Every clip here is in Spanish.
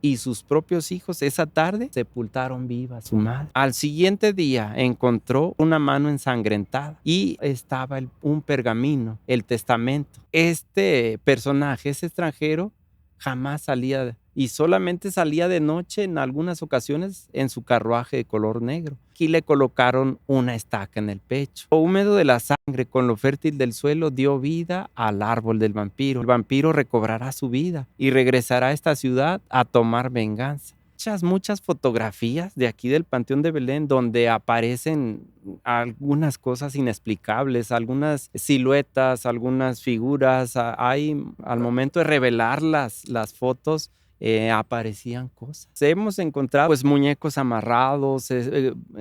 y sus propios hijos esa tarde sepultaron viva a su madre. Al siguiente día encontró una mano ensangrentada y estaba un pergamino, el testamento. Este personaje, ese extranjero, jamás salía y solamente salía de noche en algunas ocasiones en su carruaje de color negro. Aquí le colocaron una estaca en el pecho. Lo húmedo de la sangre con lo fértil del suelo dio vida al árbol del vampiro. El vampiro recobrará su vida y regresará a esta ciudad a tomar venganza. Muchas fotografías de aquí del Panteón de Belén donde aparecen algunas cosas inexplicables, algunas siluetas, algunas figuras. Hay, al momento de revelar las fotos, aparecían cosas. Hemos encontrado pues muñecos amarrados,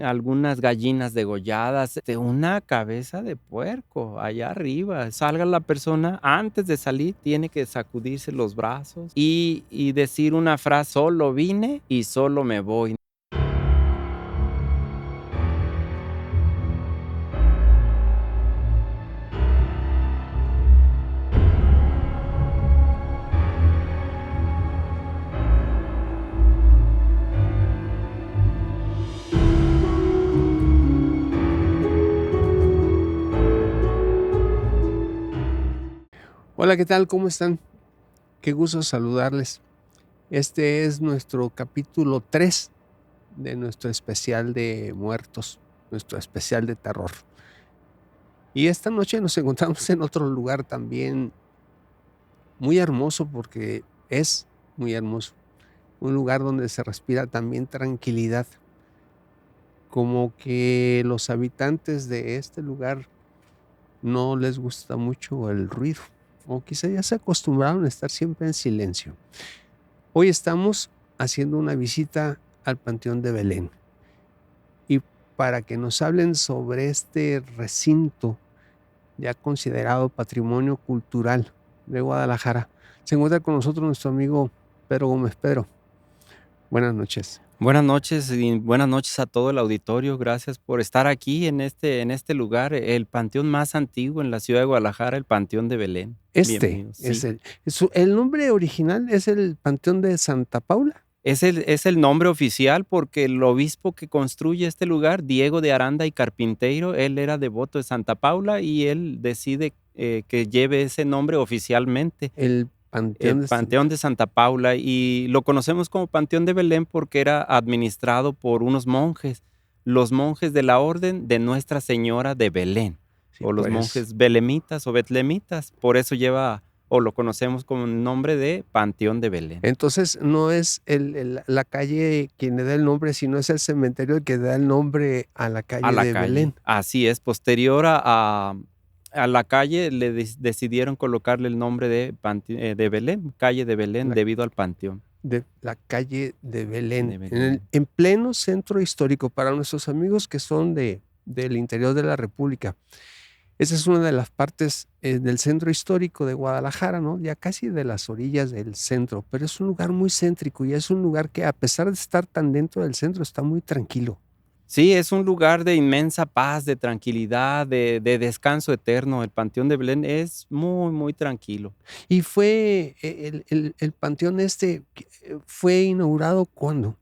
algunas gallinas degolladas, una cabeza de puerco allá arriba. Salga la persona, antes de salir tiene que sacudirse los brazos y decir una frase: solo vine y solo me voy. Hola, ¿qué tal? ¿Cómo están? Qué gusto saludarles. Este es nuestro capítulo 3 de nuestro especial de muertos, nuestro especial de terror. Y esta noche nos encontramos en otro lugar también muy hermoso, porque es muy hermoso. Un lugar donde se respira también tranquilidad. Como que los habitantes de este lugar no les gusta mucho el ruido, o quizá ya se acostumbraron a estar siempre en silencio. Hoy estamos haciendo una visita al Panteón de Belén. Y para que nos hablen sobre este recinto ya considerado patrimonio cultural de Guadalajara, se encuentra con nosotros nuestro amigo Pedro Gómez. Pedro, buenas noches. Buenas noches y buenas noches a todo el auditorio. Gracias por estar aquí en este lugar, el panteón más antiguo en la ciudad de Guadalajara, el Panteón de Belén. Bienvenidos. Es Sí. el nombre original es el Panteón de Santa Paula. Es el nombre oficial porque el obispo que construye este lugar, Diego de Aranda y Carpinteiro, él era devoto de Santa Paula y él decide que lleve ese nombre oficialmente. El Panteón de Panteón de Santa Paula, y lo conocemos como Panteón de Belén porque era administrado por unos monjes, los monjes de la Orden de Nuestra Señora de Belén, Sí, o los pues. monjes belemitas o betlemitas, por eso lleva o lo conocemos con el nombre de Panteón de Belén. Entonces, no es la calle quien le da el nombre, sino es el cementerio el que da el nombre a la A calle la de calle, Belén. así es, posterior a la calle le decidieron colocarle el nombre de Belén, calle de Belén, debido al panteón. De la calle de Belén, De Belén. en pleno centro histórico. Para nuestros amigos que son del interior de la República, esa es una de las partes del centro histórico de Guadalajara, ¿no? Ya casi de las orillas del centro, pero es un lugar muy céntrico y es un lugar que, a pesar de estar tan dentro del centro, está muy tranquilo. Sí, es un lugar de inmensa paz, de tranquilidad, de descanso eterno. El Panteón de Belén es muy, muy tranquilo. Y fue el panteón ¿fue inaugurado cuándo?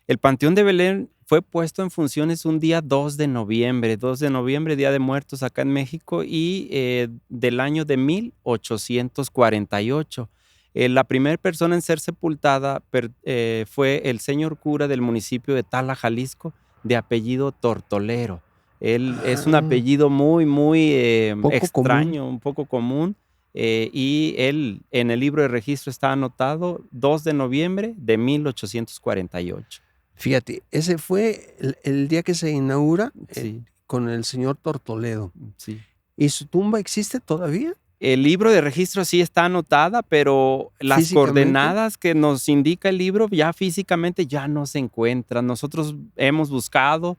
El Panteón de Belén fue puesto en funciones un día 2 de noviembre, Día de Muertos acá en México, y del año de 1848. La primera persona en ser sepultada fue el señor cura del municipio de Tala, Jalisco, de apellido Tortolero. Él es un apellido muy, muy Poco extraño, común. un poco común. Y él, en el libro de registro está anotado 2 de noviembre de 1848. Fíjate, ese fue el día que se inaugura Sí. con el señor Tortoledo. Sí. ¿Y su tumba existe todavía? El libro de registro sí está anotada, pero las ¿Físicamente? coordenadas que nos indica el libro ya físicamente ya no se encuentran. Nosotros hemos buscado,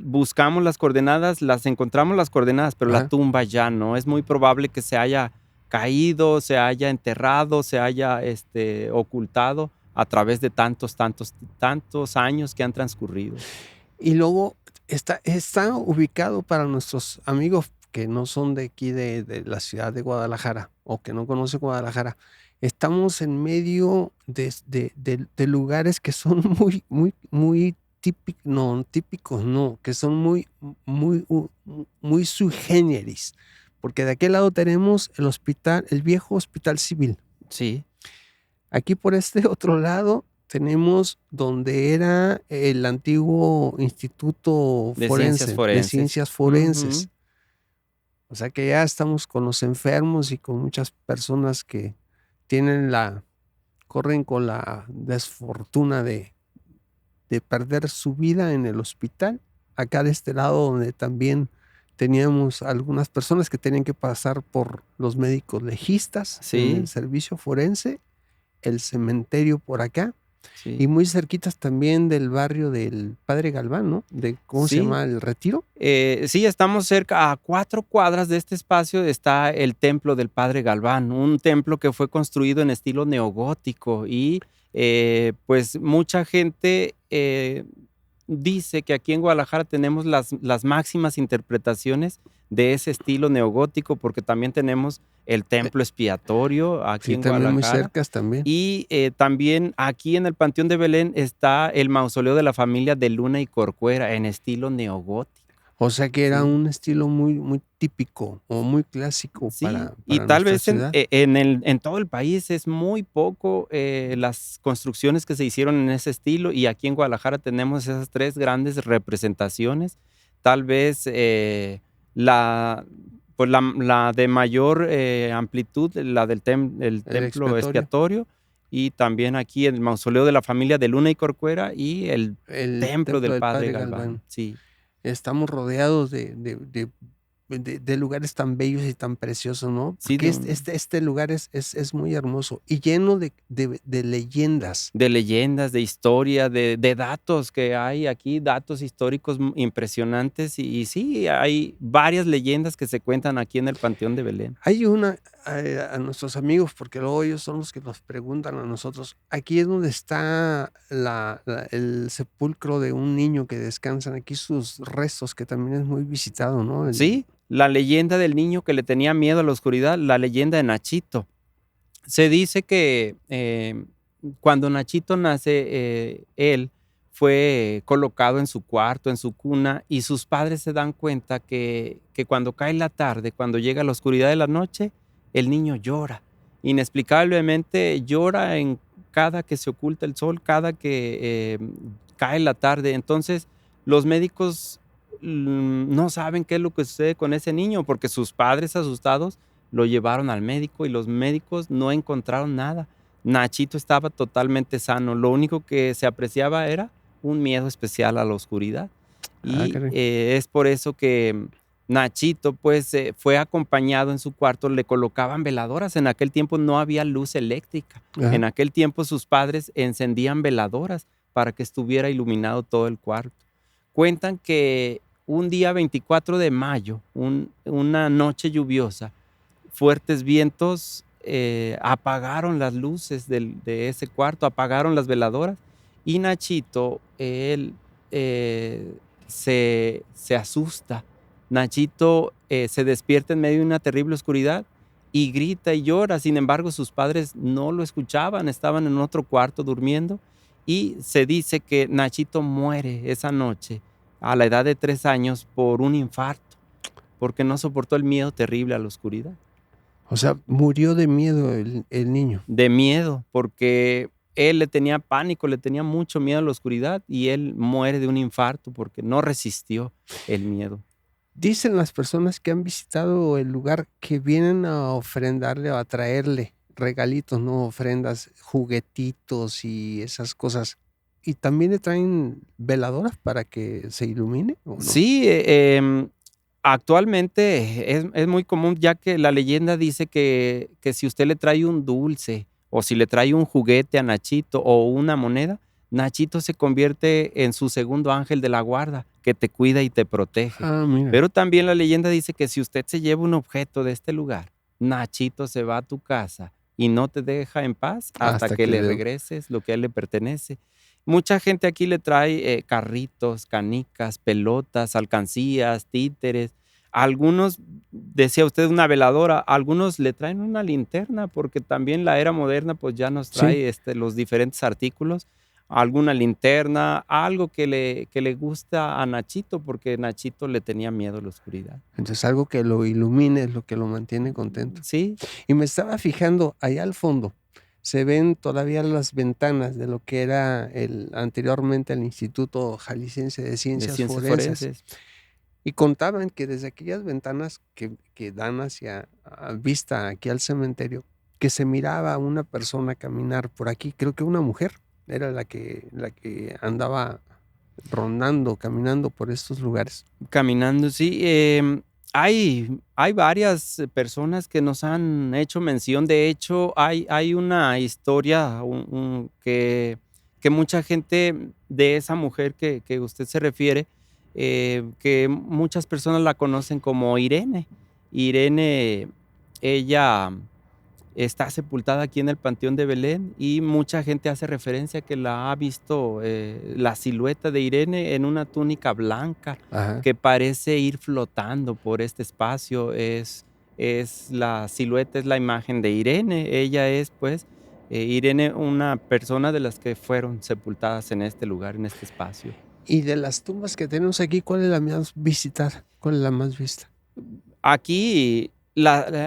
buscamos las coordenadas, las encontramos las coordenadas, pero la tumba ya no. Es muy probable que se haya caído, se haya enterrado, se haya ocultado a través de tantos años que han transcurrido. Y luego está ubicado, para nuestros amigos que no son de aquí de la ciudad de Guadalajara o que no conocen Guadalajara, estamos en medio de lugares que son muy típicos, no, típicos no, que son muy sui generis, porque de aquel lado tenemos el hospital, el viejo hospital civil. Sí. Aquí por este otro lado tenemos donde era el antiguo Instituto De Forense, de Ciencias Forenses. Ujú. O sea que ya estamos con los enfermos y con muchas personas que corren con la desfortuna de perder su vida en el hospital. Acá de este lado donde también teníamos algunas personas que tenían que pasar por los médicos legistas en el Sí, servicio forense, el cementerio por acá, y sí. muy cerquitas también del barrio del Padre Galván, ¿no? ¿Cómo se Sí. llama? El Retiro. Sí, estamos cerca, a 4 cuadras de este espacio está el templo del Padre Galván, un templo que fue construido en estilo neogótico y pues mucha gente dice que aquí en Guadalajara tenemos las máximas interpretaciones de ese estilo neogótico porque también tenemos el templo expiatorio aquí Sí, en también muy Guadalajara. cercas también. Y también aquí en el Panteón de Belén está el mausoleo de la familia de Luna y Corcuera en estilo neogótico. O sea que era Sí. un estilo muy típico o muy clásico Sí, para y tal nuestra vez ciudad. en todo el país es muy poco las construcciones que se hicieron en ese estilo y aquí en Guadalajara tenemos esas 3 grandes representaciones. Tal vez pues la de mayor amplitud, la del el El templo expiatorio. expiatorio y también aquí el mausoleo de la familia de Luna y Corcuera y el El templo del del Padre Padre Galván. Galván. Sí. Estamos rodeados de lugares tan bellos y tan preciosos, ¿no? Sí, Porque este lugar es muy hermoso y lleno de leyendas. de leyendas, de historia, de datos que hay aquí, datos históricos impresionantes y sí, hay varias leyendas que se cuentan aquí en el Panteón de Belén. Hay una, a nuestros amigos, porque luego ellos son los que nos preguntan a nosotros, aquí es donde está el sepulcro de un niño que descansan aquí sus restos, que también es muy visitado, ¿no? Sí, la leyenda del niño que le tenía miedo a la oscuridad, la leyenda de Nachito. Se dice que cuando Nachito nace, él fue colocado en su cuarto, en su cuna, y sus padres se dan cuenta que cuando cae la tarde, cuando llega la oscuridad de la noche, el niño llora. Inexplicablemente llora en cada que se oculta el sol, cada que cae la tarde. Entonces, los médicos no saben qué es lo que sucede con ese niño, porque sus padres asustados lo llevaron al médico y los médicos no encontraron nada. Nachito estaba totalmente sano. Lo único que se apreciaba era un miedo especial a la oscuridad. Y Caray. es por eso que Nachito pues fue acompañado en su cuarto, le colocaban veladoras. En aquel tiempo no había luz eléctrica. Ajá. En aquel tiempo sus padres encendían veladoras para que estuviera iluminado todo el cuarto. Cuentan que un día 24 de mayo, una noche lluviosa, fuertes vientos apagaron las luces de ese cuarto, apagaron las veladoras y Nachito, él se asusta. Nachito se despierta en medio de una terrible oscuridad y grita y llora. Sin embargo, sus padres no lo escuchaban, estaban en otro cuarto durmiendo y se dice que Nachito muere esa noche a la edad de 3 años por un infarto, porque no soportó el miedo terrible a la oscuridad. O sea, murió de miedo el niño. De miedo, porque él le tenía pánico, le tenía mucho miedo a la oscuridad y él muere de un infarto porque no resistió el miedo. Dicen las personas que han visitado el lugar que vienen a ofrendarle o a traerle regalitos, ¿no? Ofrendas, juguetitos y esas cosas. ¿Y también le traen veladoras para que se ilumine o no? Sí, actualmente es muy común, ya que la leyenda dice que si usted le trae un dulce o si le trae un juguete a Nachito o una moneda, Nachito se convierte en su segundo ángel de la guarda, que te cuida y te protege. Ah, mira. Pero también la leyenda dice que si usted se lleva un objeto de este lugar, Nachito se va a tu casa y no te deja en paz hasta que le regreses lo que a él le pertenece. Mucha gente aquí le trae carritos, canicas, pelotas, alcancías, títeres. Algunos, decía usted, una veladora, algunos le traen una linterna, porque también la era moderna pues ya nos Sí. trae los diferentes artículos, alguna linterna, algo que le gusta a Nachito, porque Nachito le tenía miedo a la oscuridad. Entonces, algo que lo ilumine es lo que lo mantiene contento. Sí, Y me estaba fijando, allá al fondo, se ven todavía las ventanas de lo que era anteriormente el Instituto Jalisciense de de Ciencias ciencias Forenses. forenses. Y contaban que desde aquellas ventanas que dan hacia vista aquí al cementerio, que se miraba a una persona caminar por aquí, creo que una mujer era la que andaba rondando, caminando por estos lugares. Caminando, sí. Hay varias personas que nos han hecho mención. De hecho, hay una historia que mucha gente de esa mujer que usted se refiere, que muchas personas la conocen como Irene. Irene, ella está sepultada aquí en el Panteón de Belén y mucha gente hace referencia que la ha visto, la silueta de Irene en una túnica blanca Ajá. que parece ir flotando por este espacio. Es la silueta, es la imagen de Irene. Ella es, pues, Irene, una persona de las que fueron sepultadas en este lugar, en este espacio. Y de las tumbas que tenemos aquí, ¿cuál es la más visitada? ¿Cuál es la más vista? Aquí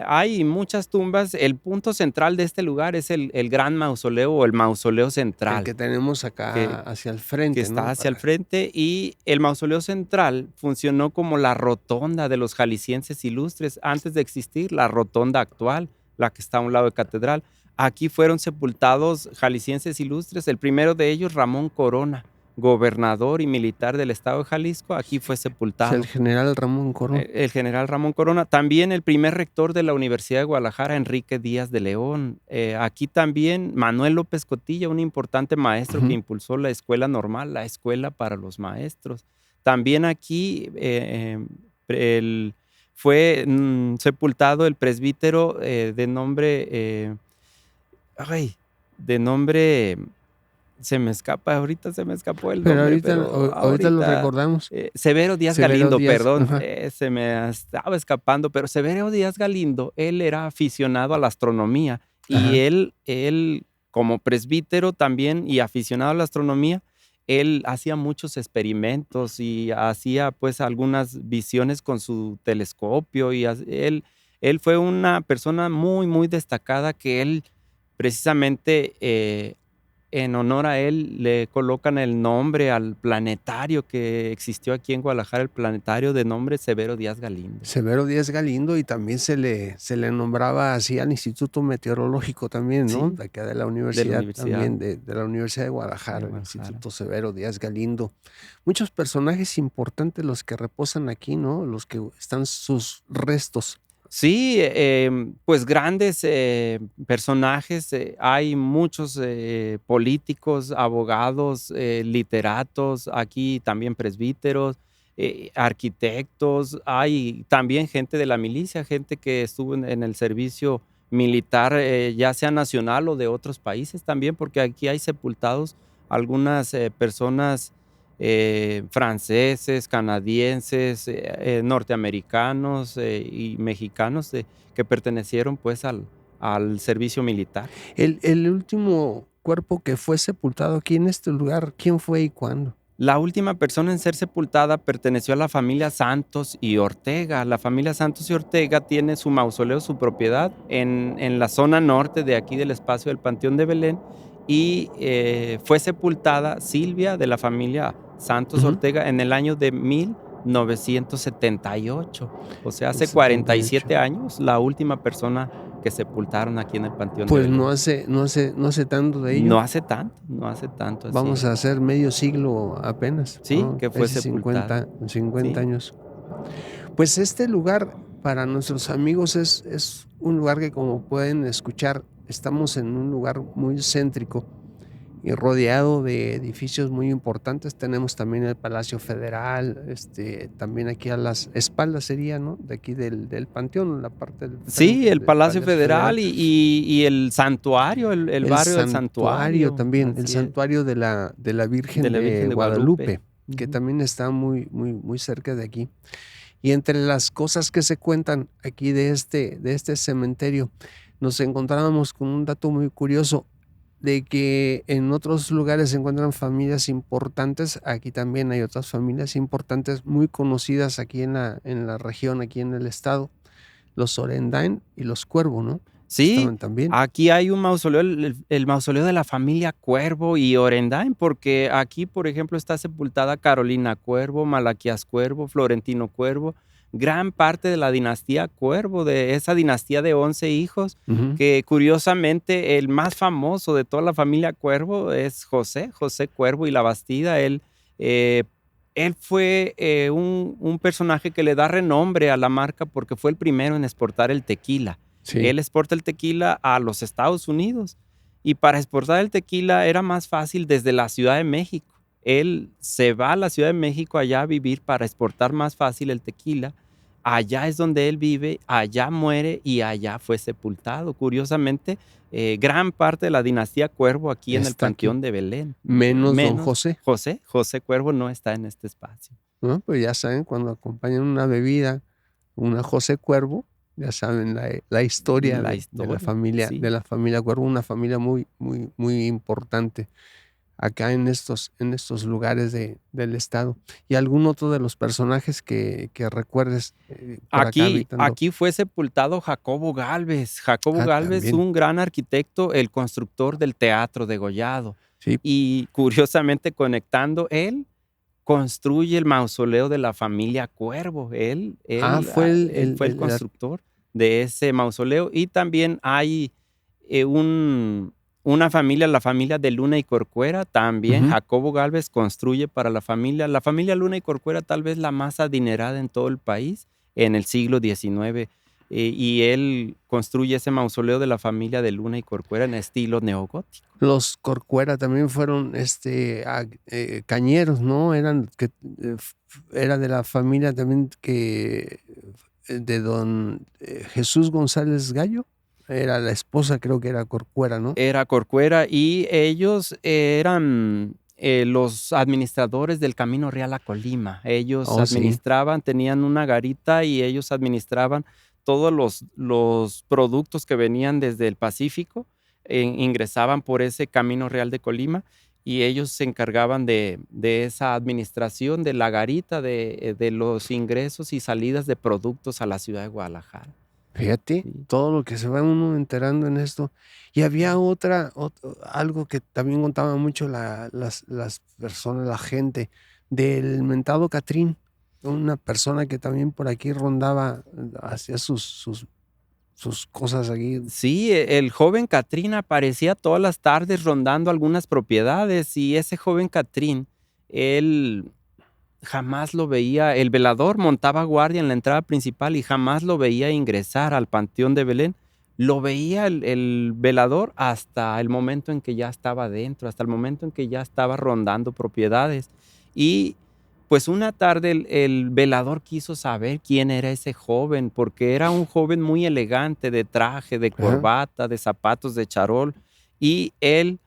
hay muchas tumbas. El punto central de este lugar es el gran mausoleo o el mausoleo El central, que tenemos acá que, hacia el que frente, está ¿no? hacia el frente. Y el mausoleo central funcionó como la rotonda de los jaliscienses ilustres antes de existir la rotonda actual, la que está a un lado de Catedral. Aquí fueron sepultados jaliscienses ilustres. El primero de ellos, Ramón Corona, gobernador y militar del estado de Jalisco, aquí fue O sea, el sepultado. general Ramón Corona. El general Ramón Corona, también el primer rector de la Universidad de Guadalajara, Enrique Díaz de León. Aquí también Manuel López Cotilla, un importante maestro que impulsó la escuela normal, la escuela para los maestros. También aquí fue sepultado el presbítero de nombre, se me escapó el Pero nombre, ahorita, pero ahorita lo recordamos. Severo Díaz Severo Galindo, Díaz, perdón, ajá. se me estaba escapando, pero Severo Díaz Galindo, él era aficionado a la astronomía y Ajá. él como presbítero también y aficionado a la astronomía, él hacía muchos experimentos y hacía pues algunas visiones con su telescopio y él fue una persona muy, muy destacada que él precisamente en honor a él le colocan el nombre al planetario que existió aquí en Guadalajara, el planetario de nombre Severo Díaz Galindo. Severo Díaz Galindo, y también se le nombraba así al Instituto Meteorológico también, ¿no? Sí, De acá de la de la universidad universidad también, de la Universidad de Guadalajara, el Guadalajara. Instituto Severo Díaz Galindo. Muchos personajes importantes los que reposan aquí, ¿no? Los que están sus restos. Sí, pues grandes personajes, hay muchos políticos, abogados, literatos, aquí también presbíteros, arquitectos, hay también gente de la milicia, gente que estuvo en el servicio militar, ya sea nacional o de otros países también, porque aquí hay sepultados algunas personas franceses, canadienses, norteamericanos y mexicanos que pertenecieron pues al servicio militar. El último cuerpo que fue sepultado aquí en este lugar, ¿quién fue y cuándo? La última persona en ser sepultada perteneció a la familia Santos y Ortega. La familia Santos y Ortega tiene su mausoleo, su propiedad en la zona norte de aquí del espacio del Panteón de Belén y fue sepultada Silvia de la familia Santos Ortega en el año de 1978. O sea, hace 47 años, la última persona que sepultaron aquí en el Panteón de Pues Belén. no hace tanto de ello. No hace tanto. Así Vamos es. a hacer medio siglo apenas, Sí, ¿no? que fue Casi sepultada. 50 Sí. años. Pues este lugar para nuestros amigos es un lugar que, como pueden escuchar, estamos en un lugar muy céntrico y rodeado de edificios muy importantes. Tenemos también el Palacio Federal, también aquí a las espaldas sería, ¿no? De aquí del panteón, la parte del Sí, frente el del Palacio Federal y el santuario, el barrio del santuario, también, el así es, santuario de la de Virgen la de Virgen de Guadalupe, Guadalupe. que Ujú. también está muy, muy, muy cerca de aquí. Y entre las cosas que se cuentan aquí de este cementerio, nos encontrábamos con un dato muy curioso de que en otros lugares se encuentran familias importantes, aquí también hay otras familias importantes muy conocidas aquí en la región, aquí en el estado, los Orendain y los Cuervo, ¿no? Sí, Estaban también. aquí hay un mausoleo, el mausoleo de la familia Cuervo y Orendain, porque aquí, por ejemplo, está sepultada Carolina Cuervo, Malaquías Cuervo, Florentino Cuervo, gran parte de la dinastía Cuervo, de esa dinastía de 11 hijos, Ujú. que curiosamente el más famoso de toda la familia Cuervo es José Cuervo y la Bastida. Eh, él fue un personaje que le da renombre a la marca porque fue el primero en exportar el tequila. Sí. Él exporta el tequila a los Estados Unidos y para exportar el tequila era más fácil desde la Ciudad de México. Él se va a la Ciudad de México allá a vivir para exportar más fácil el tequila. Allá es donde él vive, allá muere y allá fue sepultado. Curiosamente, gran parte de la dinastía Cuervo aquí en el Está aquí. Panteón de Belén. Menos don Menos José, José Cuervo no está en este espacio. ¿no? Pues ya saben, cuando acompañan una bebida, una José Cuervo, ya saben la historia La historia, de sí. la familia Cuervo, una familia muy, muy, muy importante acá en estos lugares del estado. ¿Y algún otro de los personajes que recuerdes por acá habitando? Aquí fue sepultado Jacobo Gálvez. Jacobo Ah, Gálvez, también. un gran arquitecto, el constructor del Teatro de Gollado. Sí. Y curiosamente conectando, él construye el mausoleo de la familia Cuervo. Fue Él fue el constructor de ese mausoleo. Y también hay eh, un, una familia, la familia de Luna y Corcuera, también Ujú. Jacobo Gálvez construye para la familia Luna y Corcuera, tal vez la más adinerada en todo el país en el siglo XIX. Y él construye ese mausoleo de la familia de Luna y Corcuera en estilo neogótico. Los Corcuera también fueron, cañeros, ¿no? Era de la familia también de don, Jesús González Gallo, era la esposa, creo que era Corcuera, ¿no? Era Corcuera y ellos eran los administradores del Camino Real a Colima. Ellos Oh, sí. administraban, tenían una garita y ellos administraban todos los productos que venían desde el Pacífico, ingresaban por ese Camino Real de Colima y ellos se encargaban de esa administración de la garita, de los ingresos y salidas de productos a la ciudad de Guadalajara. Fíjate, Sí. todo lo que se va uno enterando en esto. Y había algo que también contaba mucho las personas, la gente, del mentado Catrín, una persona que también por aquí rondaba, hacía sus cosas aquí. Sí, el joven Catrín aparecía todas las tardes rondando algunas propiedades y ese joven Catrín, él jamás lo veía, el velador montaba guardia en la entrada principal y jamás lo veía ingresar al Panteón de Belén. Lo veía el velador hasta el momento en que ya estaba dentro, hasta el momento en que ya estaba rondando propiedades. Y pues una tarde el velador quiso saber quién era ese joven, porque era un joven muy elegante, de traje, de Ajá. corbata, de zapatos de charol, y él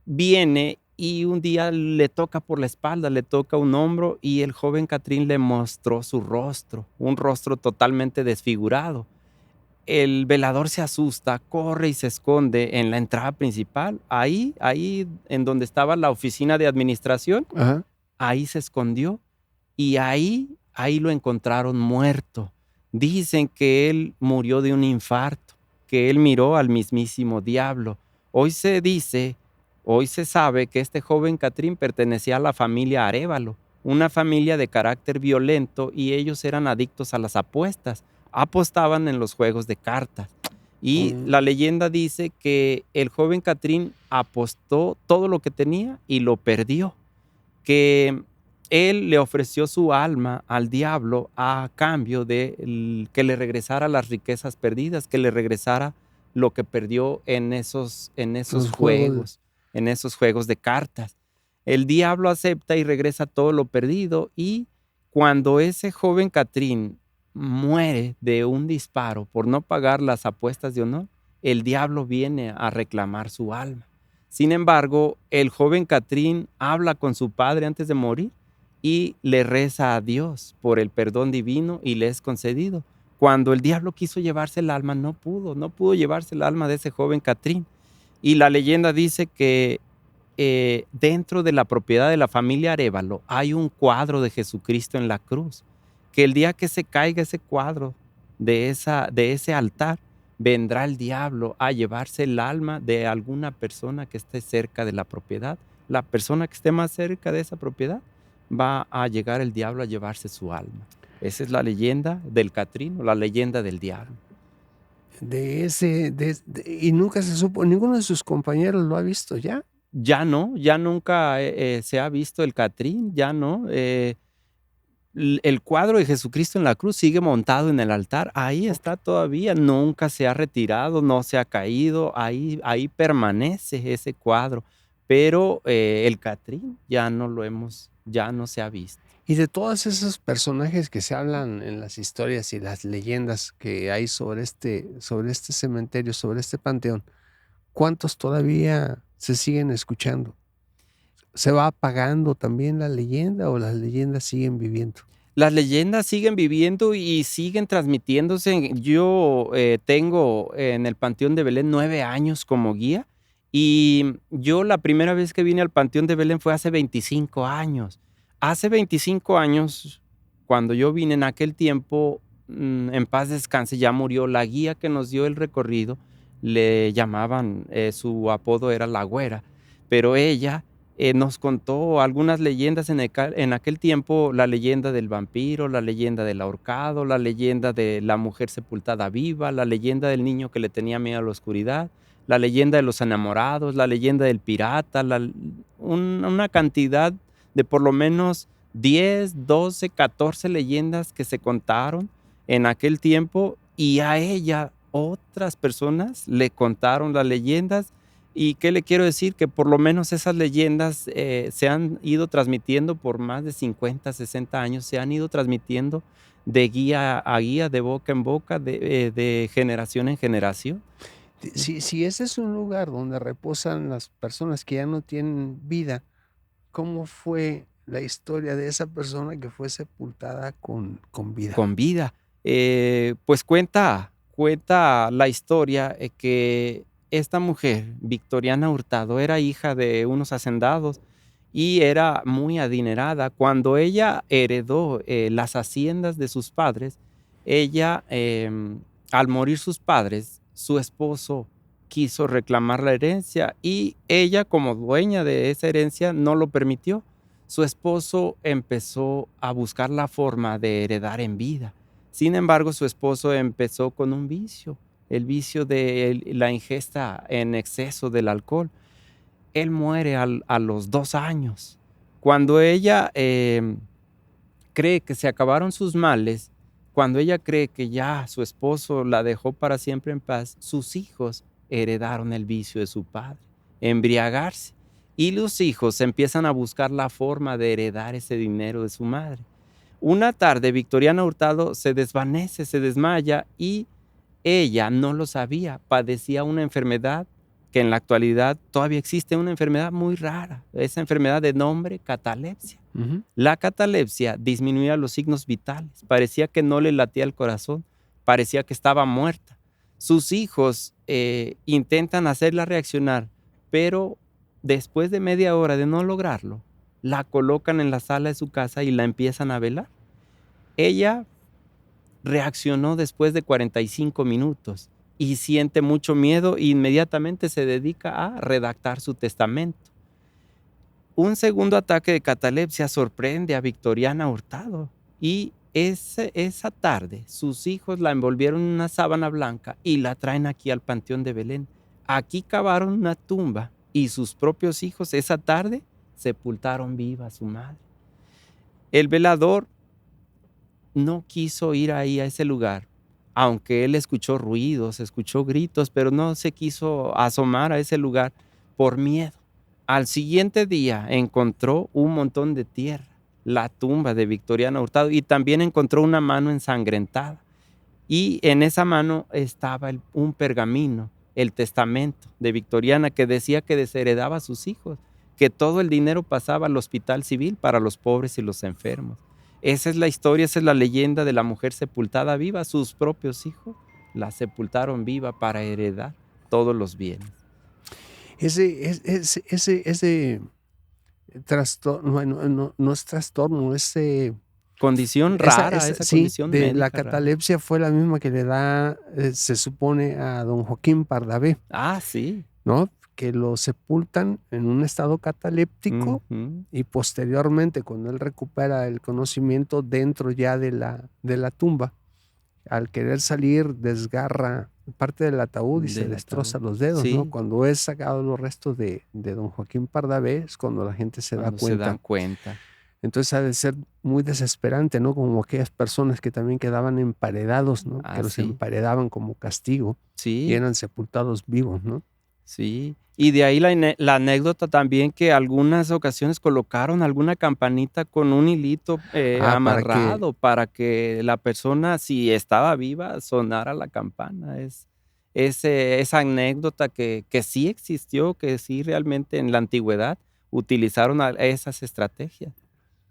viene y un día le toca por la espalda, le toca un hombro y el joven Catrín le mostró su rostro, un rostro totalmente desfigurado. El velador se asusta, corre y se esconde en la entrada principal, ahí en donde estaba la oficina de administración, Ajá. ahí se escondió y ahí lo encontraron muerto. Dicen que él murió de un infarto, que él miró al mismísimo diablo. Hoy se dice, hoy se sabe que este joven Catrín pertenecía a la familia Arévalo, una familia de carácter violento y ellos eran adictos a las apuestas, apostaban en los juegos de cartas. Y Mm. la leyenda dice que el joven Catrín apostó todo lo que tenía y lo perdió, que él le ofreció su alma al diablo a cambio de que le regresara las riquezas perdidas, que le regresara lo que perdió Los juegos. en esos juegos de cartas. El diablo acepta y regresa todo lo perdido y cuando ese joven Catrín muere de un disparo por no pagar las apuestas de honor, el diablo viene a reclamar su alma. Sin embargo, el joven Catrín habla con su padre antes de morir y le reza a Dios por el perdón divino y le es concedido. Cuando el diablo quiso llevarse el alma, no pudo llevarse el alma de ese joven Catrín. Y la leyenda dice que dentro de la propiedad de la familia Arévalo hay un cuadro de Jesucristo en la cruz, que el día que se caiga ese cuadro de ese altar, vendrá el diablo a llevarse el alma de alguna persona que esté cerca de la propiedad. La persona que esté más cerca de esa propiedad, va a llegar el diablo a llevarse su alma. Esa es la leyenda del Catrín, o la leyenda del diablo. Y nunca se supo, ninguno de sus compañeros lo ha visto ya. Ya no, ya nunca se ha visto el Catrín, ya no. El cuadro de Jesucristo en la cruz sigue montado en el altar, ahí está todavía, nunca se ha retirado, no se ha caído, ahí permanece ese cuadro, pero el Catrín ya no se ha visto. Y de todos esos personajes que se hablan en las historias y las leyendas que hay sobre este cementerio, sobre este panteón, ¿cuántos todavía se siguen escuchando? ¿Se va apagando también la leyenda o las leyendas siguen viviendo? Las leyendas siguen viviendo y siguen transmitiéndose. Yo tengo en el Panteón de Belén 9 años como guía, y yo la primera vez que vine al Panteón de Belén fue hace 25 años. Hace 25 años, cuando yo vine en aquel tiempo, en paz descanse, ya murió la guía que nos dio el recorrido. Le llamaban, su apodo era La Güera, pero ella nos contó algunas leyendas en aquel tiempo, la leyenda del vampiro, la leyenda del ahorcado, la leyenda de la mujer sepultada viva, la leyenda del niño que le tenía miedo a la oscuridad, la leyenda de los enamorados, la leyenda del pirata, una cantidad de por lo menos 10, 12, 14 leyendas que se contaron en aquel tiempo, y a ella otras personas le contaron las leyendas. ¿Y qué le quiero decir? Que por lo menos esas leyendas se han ido transmitiendo por más de 50, 60 años, se han ido transmitiendo de guía a guía, de boca en boca, de generación en generación. Si ese es un lugar donde reposan las personas que ya no tienen vida, ¿cómo fue la historia de esa persona que fue sepultada con vida? Con vida. Pues cuenta la historia que esta mujer, Victoriana Hurtado, era hija de unos hacendados y era muy adinerada. Cuando ella heredó las haciendas de sus padres, ella, al morir sus padres, su esposo quiso reclamar la herencia y ella, como dueña de esa herencia, no lo permitió. Su esposo empezó a buscar la forma de heredar en vida. Sin embargo, su esposo empezó con un vicio, el vicio de la ingesta en exceso del alcohol. Él muere a los 2 años. Cuando ella cree que se acabaron sus males, cuando ella cree que ya su esposo la dejó para siempre en paz, sus hijos heredaron el vicio de su padre, embriagarse. Y los hijos empiezan a buscar la forma de heredar ese dinero de su madre. Una tarde, Victoriana Hurtado se desvanece, se desmaya, y ella no lo sabía, padecía una enfermedad que en la actualidad todavía existe, una enfermedad muy rara, esa enfermedad de nombre catalepsia. La catalepsia disminuía los signos vitales, parecía que no le latía el corazón, parecía que estaba muerta. Sus hijos intentan hacerla reaccionar, pero después de media hora de no lograrlo, la colocan en la sala de su casa y la empiezan a velar. Ella reaccionó después de 45 minutos y siente mucho miedo e inmediatamente se dedica a redactar su testamento. Un segundo ataque de catalepsia sorprende a Victoriana Hurtado y esa tarde sus hijos la envolvieron en una sábana blanca y la traen aquí al Panteón de Belén. Aquí cavaron una tumba y sus propios hijos esa tarde sepultaron viva a su madre. El velador no quiso ir ahí a ese lugar, aunque él escuchó ruidos, escuchó gritos, pero no se quiso asomar a ese lugar por miedo. Al siguiente día encontró un montón de tierra, la tumba de Victoriana Hurtado, y también encontró una mano ensangrentada. Y en esa mano estaba un pergamino, el testamento de Victoriana, que decía que desheredaba a sus hijos, que todo el dinero pasaba al hospital civil para los pobres y los enfermos. Esa es la historia, esa es la leyenda de la mujer sepultada viva. Sus propios hijos la sepultaron viva para heredar todos los bienes. Ese trastorno, bueno, no es trastorno, Condición rara, esa sí, condición de médica la rara. catalepsia fue la misma que le da, se supone, a don Joaquín Pardavé, Ah, sí. ¿no? Que lo sepultan en un estado cataléptico y posteriormente, cuando él recupera el conocimiento dentro ya de la tumba, al querer salir, desgarra parte del ataúd y se destroza los dedos, ¿no? Sí, Cuando es sacado los restos de don Joaquín Pardavé, es cuando la gente se da cuando se dan cuenta. cuenta. Entonces ha de ser muy desesperante, ¿no? Como aquellas personas que también quedaban emparedados, ¿no? Que los sí. emparedaban como castigo y Sí, eran sepultados vivos, ¿no? sí. Y de ahí la anécdota también que algunas ocasiones colocaron alguna campanita con un hilito amarrado para que la persona, si estaba viva, sonara la campana. Esa anécdota que sí existió, que sí realmente en la antigüedad utilizaron esas estrategias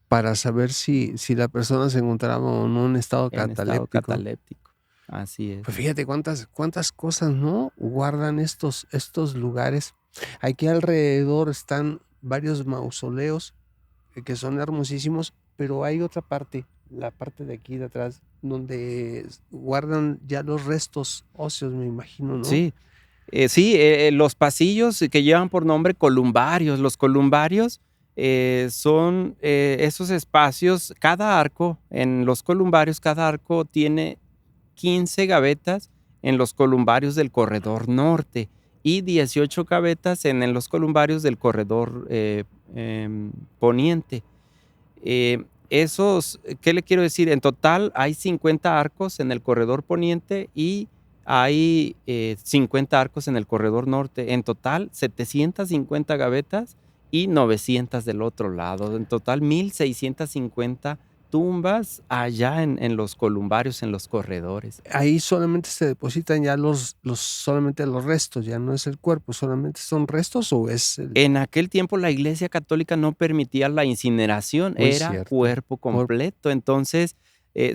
Para saber si la persona se encontraba o no en estado en estado cataléptico. cataléptico. Así es. Pues fíjate cuántas cosas, ¿no? Guardan estos lugares. Aquí alrededor están varios mausoleos que son hermosísimos, pero hay otra parte, la parte de aquí de atrás, donde guardan ya los restos óseos, me imagino, ¿no? Sí, los pasillos que llevan por nombre columbarios. Los columbarios son esos espacios, cada arco, en los columbarios, cada arco tiene 15 gavetas en los columbarios del corredor norte y 18 gavetas en los columbarios del corredor poniente. ¿Qué le quiero decir? En total hay 50 arcos en el corredor poniente y hay 50 arcos en el corredor norte. En total, 750 gavetas y 900 del otro lado. En total, 1650 tumbas allá en los columbarios, en los corredores. Ahí solamente se depositan ya solamente los restos, ya no es el cuerpo, solamente son restos o es En aquel tiempo la Iglesia Católica no permitía la incineración, Muy era cierto. cuerpo completo. Entonces,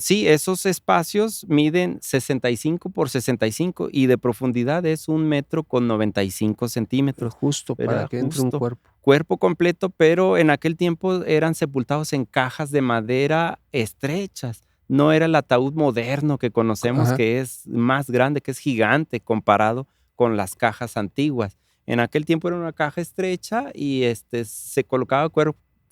sí, esos espacios miden 65 por 65 y de profundidad es 1 metro con 95 centímetros. Justo para que entre un cuerpo. Cuerpo completo, pero en aquel tiempo eran sepultados en cajas de madera estrechas. No era el ataúd moderno que conocemos, Ajá. que es más grande, que es gigante comparado con las cajas antiguas. En aquel tiempo era una caja estrecha y se colocaba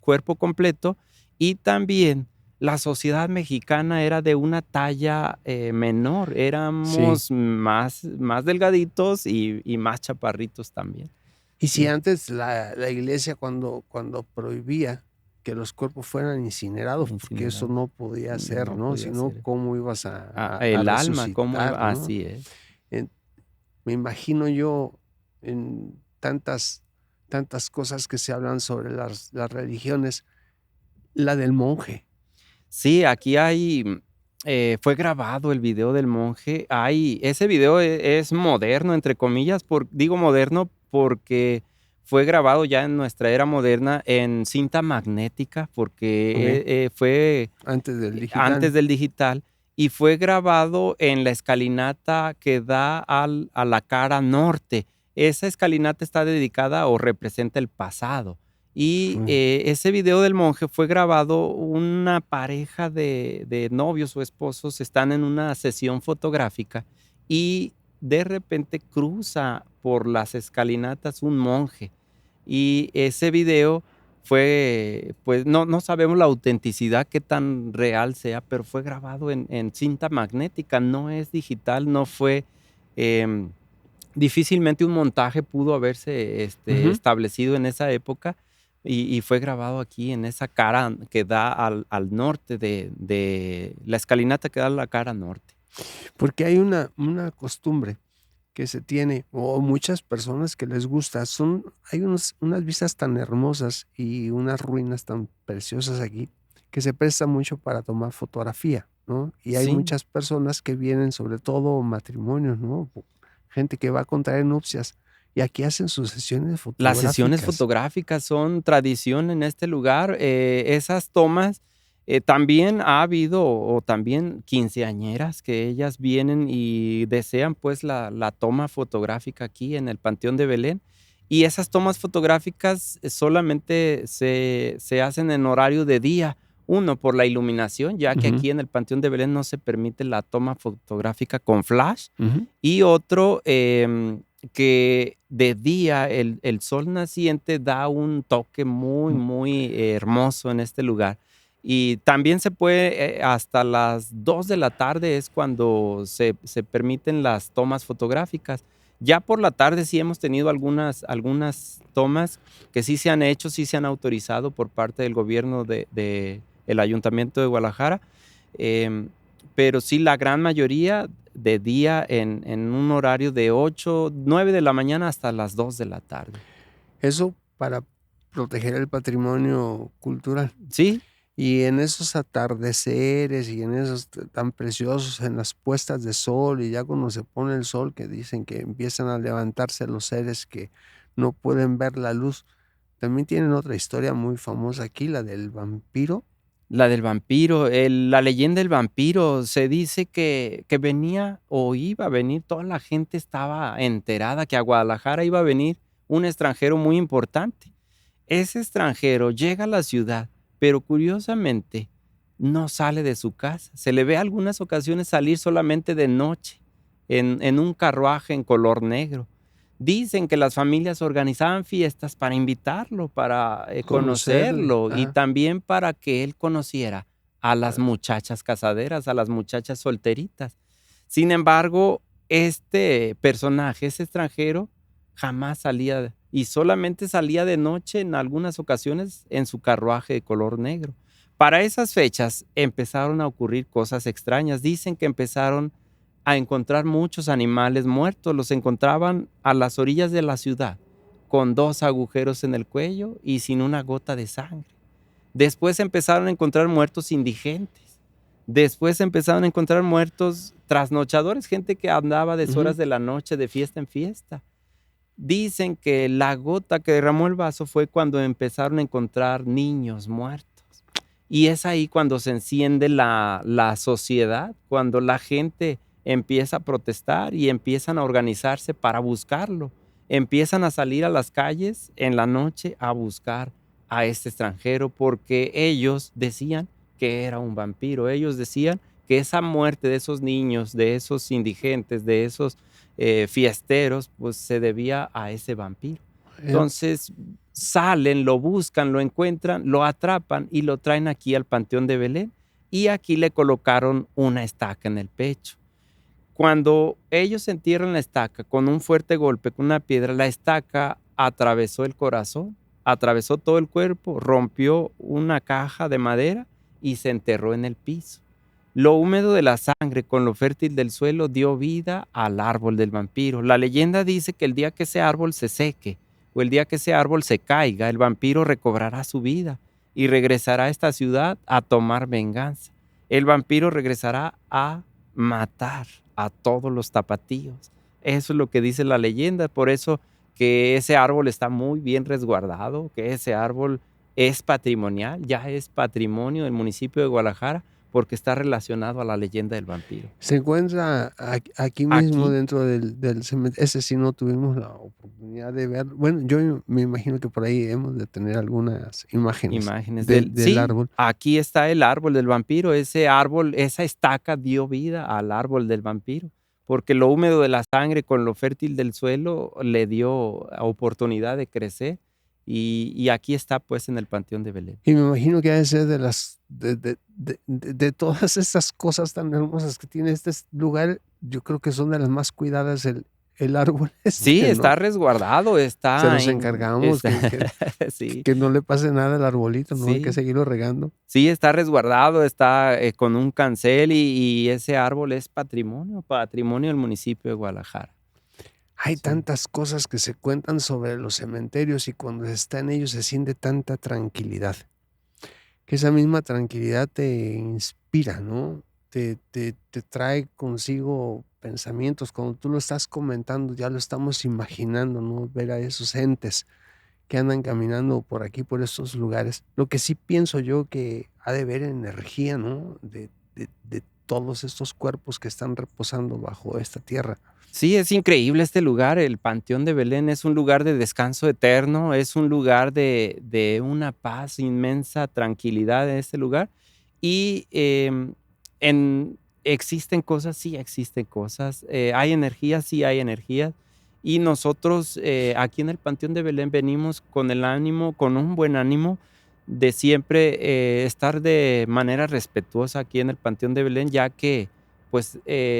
cuerpo completo, y también la sociedad mexicana era de una talla menor, éramos más delgaditos y más chaparritos también. Y si antes la iglesia cuando prohibía que los cuerpos fueran incinerados, porque eso no podía ser, ¿no? Si no, ¿cómo ibas a el alma, resucitar, ¿cómo iba? ¿no? Así es. Me imagino yo en tantas cosas que se hablan sobre las religiones, la del monje. Sí, aquí fue grabado el video del monje. Ese video es moderno, entre comillas, digo moderno porque fue grabado ya en nuestra era moderna en cinta magnética, porque fue Antes del digital. antes del digital, y fue grabado en la escalinata que da a la cara norte. Esa escalinata está dedicada o representa el pasado. Y ese video del monje fue grabado, una pareja de novios o esposos están en una sesión fotográfica y de repente cruza por las escalinatas un monje. Y ese video fue, pues no sabemos la autenticidad, qué tan real sea, pero fue grabado en cinta magnética, no es digital, no fue... difícilmente un montaje pudo haberse establecido en esa época, y fue grabado aquí en esa cara que da al norte de la escalinata que da a la cara norte. Porque hay una costumbre que se tiene, o muchas personas que les gusta, hay unas vistas tan hermosas y unas ruinas tan preciosas aquí que se presta mucho para tomar fotografía, ¿no? Y hay Sí. muchas personas que vienen, sobre todo matrimonios, ¿no? Gente que va a contraer nupcias, Y aquí hacen sus sesiones Las sesiones fotográficas. fotográficas son tradición en este lugar. Esas tomas, también ha habido, o también quinceañeras que ellas vienen y desean, pues, la toma fotográfica aquí en el Panteón de Belén. Y esas tomas fotográficas solamente se hacen en horario de día. Uno, por la iluminación, ya que Ujú, aquí en el Panteón de Belén no se permite la toma fotográfica con flash. ujú. Y otro, que de día el sol naciente da un toque muy, Mm, muy hermoso en este lugar. Y también se puede, hasta las 2 de la tarde es cuando se permiten las tomas fotográficas. Ya por la tarde sí hemos tenido algunas tomas que sí se han hecho, sí se han autorizado por parte del gobierno de el Ayuntamiento de Guadalajara, em, pero sí, la gran mayoría de día en un horario de 8 9 de la mañana hasta las 2 de la tarde. Eso para proteger el patrimonio cultural. Sí, Y en esos atardeceres y en esos tan preciosos, en las puestas de sol, y ya cuando se pone el sol, que dicen que empiezan a levantarse los seres que no pueden ver la luz. También tienen otra historia muy famosa aquí, la del vampiro. la del vampiro, la leyenda del vampiro, se dice que venía o iba a venir, toda la gente estaba enterada que a Guadalajara iba a venir un extranjero muy importante. Ese extranjero llega a la ciudad, pero curiosamente no sale de su casa. Se le ve algunas ocasiones salir solamente de noche en un carruaje en color negro. Dicen que las familias organizaban fiestas para invitarlo, para Conocerle, conocerlo y ajá. también para que él conociera a las muchachas casaderas, a las muchachas solteritas. Sin embargo, este personaje, ese extranjero, jamás salía y solamente salía de noche en algunas ocasiones en su carruaje de color negro. Para esas fechas empezaron a ocurrir cosas extrañas. Dicen que empezaron a encontrar muchos animales muertos. Los encontraban a las orillas de la ciudad, con 2 agujeros en el cuello y sin una gota de sangre. Después empezaron a encontrar muertos indigentes. Después empezaron a encontrar muertos trasnochadores, gente que andaba a Ujú. deshoras de la noche de fiesta en fiesta. Dicen que la gota que derramó el vaso fue cuando empezaron a encontrar niños muertos. Y es ahí cuando se enciende la sociedad, cuando la gente empieza a protestar y empiezan a organizarse para buscarlo. Empiezan a salir a las calles en la noche a buscar a este extranjero porque ellos decían que era un vampiro. Ellos decían que esa muerte de esos niños, de esos indigentes, de esos fiesteros, pues se debía a ese vampiro. Eh, Entonces salen, lo buscan, lo encuentran, lo atrapan y lo traen aquí al Panteón de Belén y aquí le colocaron una estaca en el pecho. Cuando ellos entierran la estaca con un fuerte golpe, con una piedra, la estaca atravesó el corazón, atravesó todo el cuerpo, rompió una caja de madera y se enterró en el piso. Lo húmedo de la sangre con lo fértil del suelo dio vida al árbol del vampiro. La leyenda dice que el día que ese árbol se seque o el día que ese árbol se caiga, el vampiro recobrará su vida y regresará a esta ciudad a tomar venganza. El vampiro regresará a matar a todos los tapatíos. Eso es lo que dice la leyenda, por eso que ese árbol está muy bien resguardado, que ese árbol es patrimonial, ya es patrimonio del municipio de Guadalajara, porque está relacionado a la leyenda del vampiro. Se encuentra aquí mismo Aquí, dentro del cementerio. Ese sí no tuvimos la oportunidad de ver. Bueno, yo me imagino que por ahí hemos de tener algunas imágenes imágenes del sí, árbol. aquí está el árbol del vampiro, ese árbol, esa estaca dio vida al árbol del vampiro, porque lo húmedo de la sangre con lo fértil del suelo le dio oportunidad de crecer y aquí está pues en el Panteón de Belén. Y me imagino que ha de ser de las de todas estas cosas tan hermosas que tiene lugar, yo creo que son de las más cuidadas el árbol Sí, ¿no? está resguardado, Se está los encargamos sí, que no le pase nada al arbolito, ¿no? Hay que sí, seguirlo regando. sí, está resguardado, está, con un cancel y ese árbol es patrimonio del municipio de Guadalajara. Hay Sí. tantas cosas que se cuentan sobre los cementerios y cuando se está en ellos se siente tanta tranquilidad, que esa misma tranquilidad te inspira, ¿no? Te trae consigo pensamientos. Cuando tú lo estás comentando, ya lo estamos imaginando, ¿no? Ver a esos entes que andan caminando por aquí, por estos lugares. Lo que sí pienso yo que ha de haber energía, ¿no? De todos estos cuerpos que están reposando bajo esta tierra. Sí, es increíble este lugar. El Panteón de Belén es un lugar de descanso eterno, es un lugar de una paz inmensa, tranquilidad en este lugar. Y existen cosas, sí existen cosas. Hay energías, sí hay energías. Y nosotros aquí en el Panteón de Belén venimos con el ánimo, con un buen ánimo de siempre estar de manera respetuosa aquí en el Panteón de Belén, ya que pues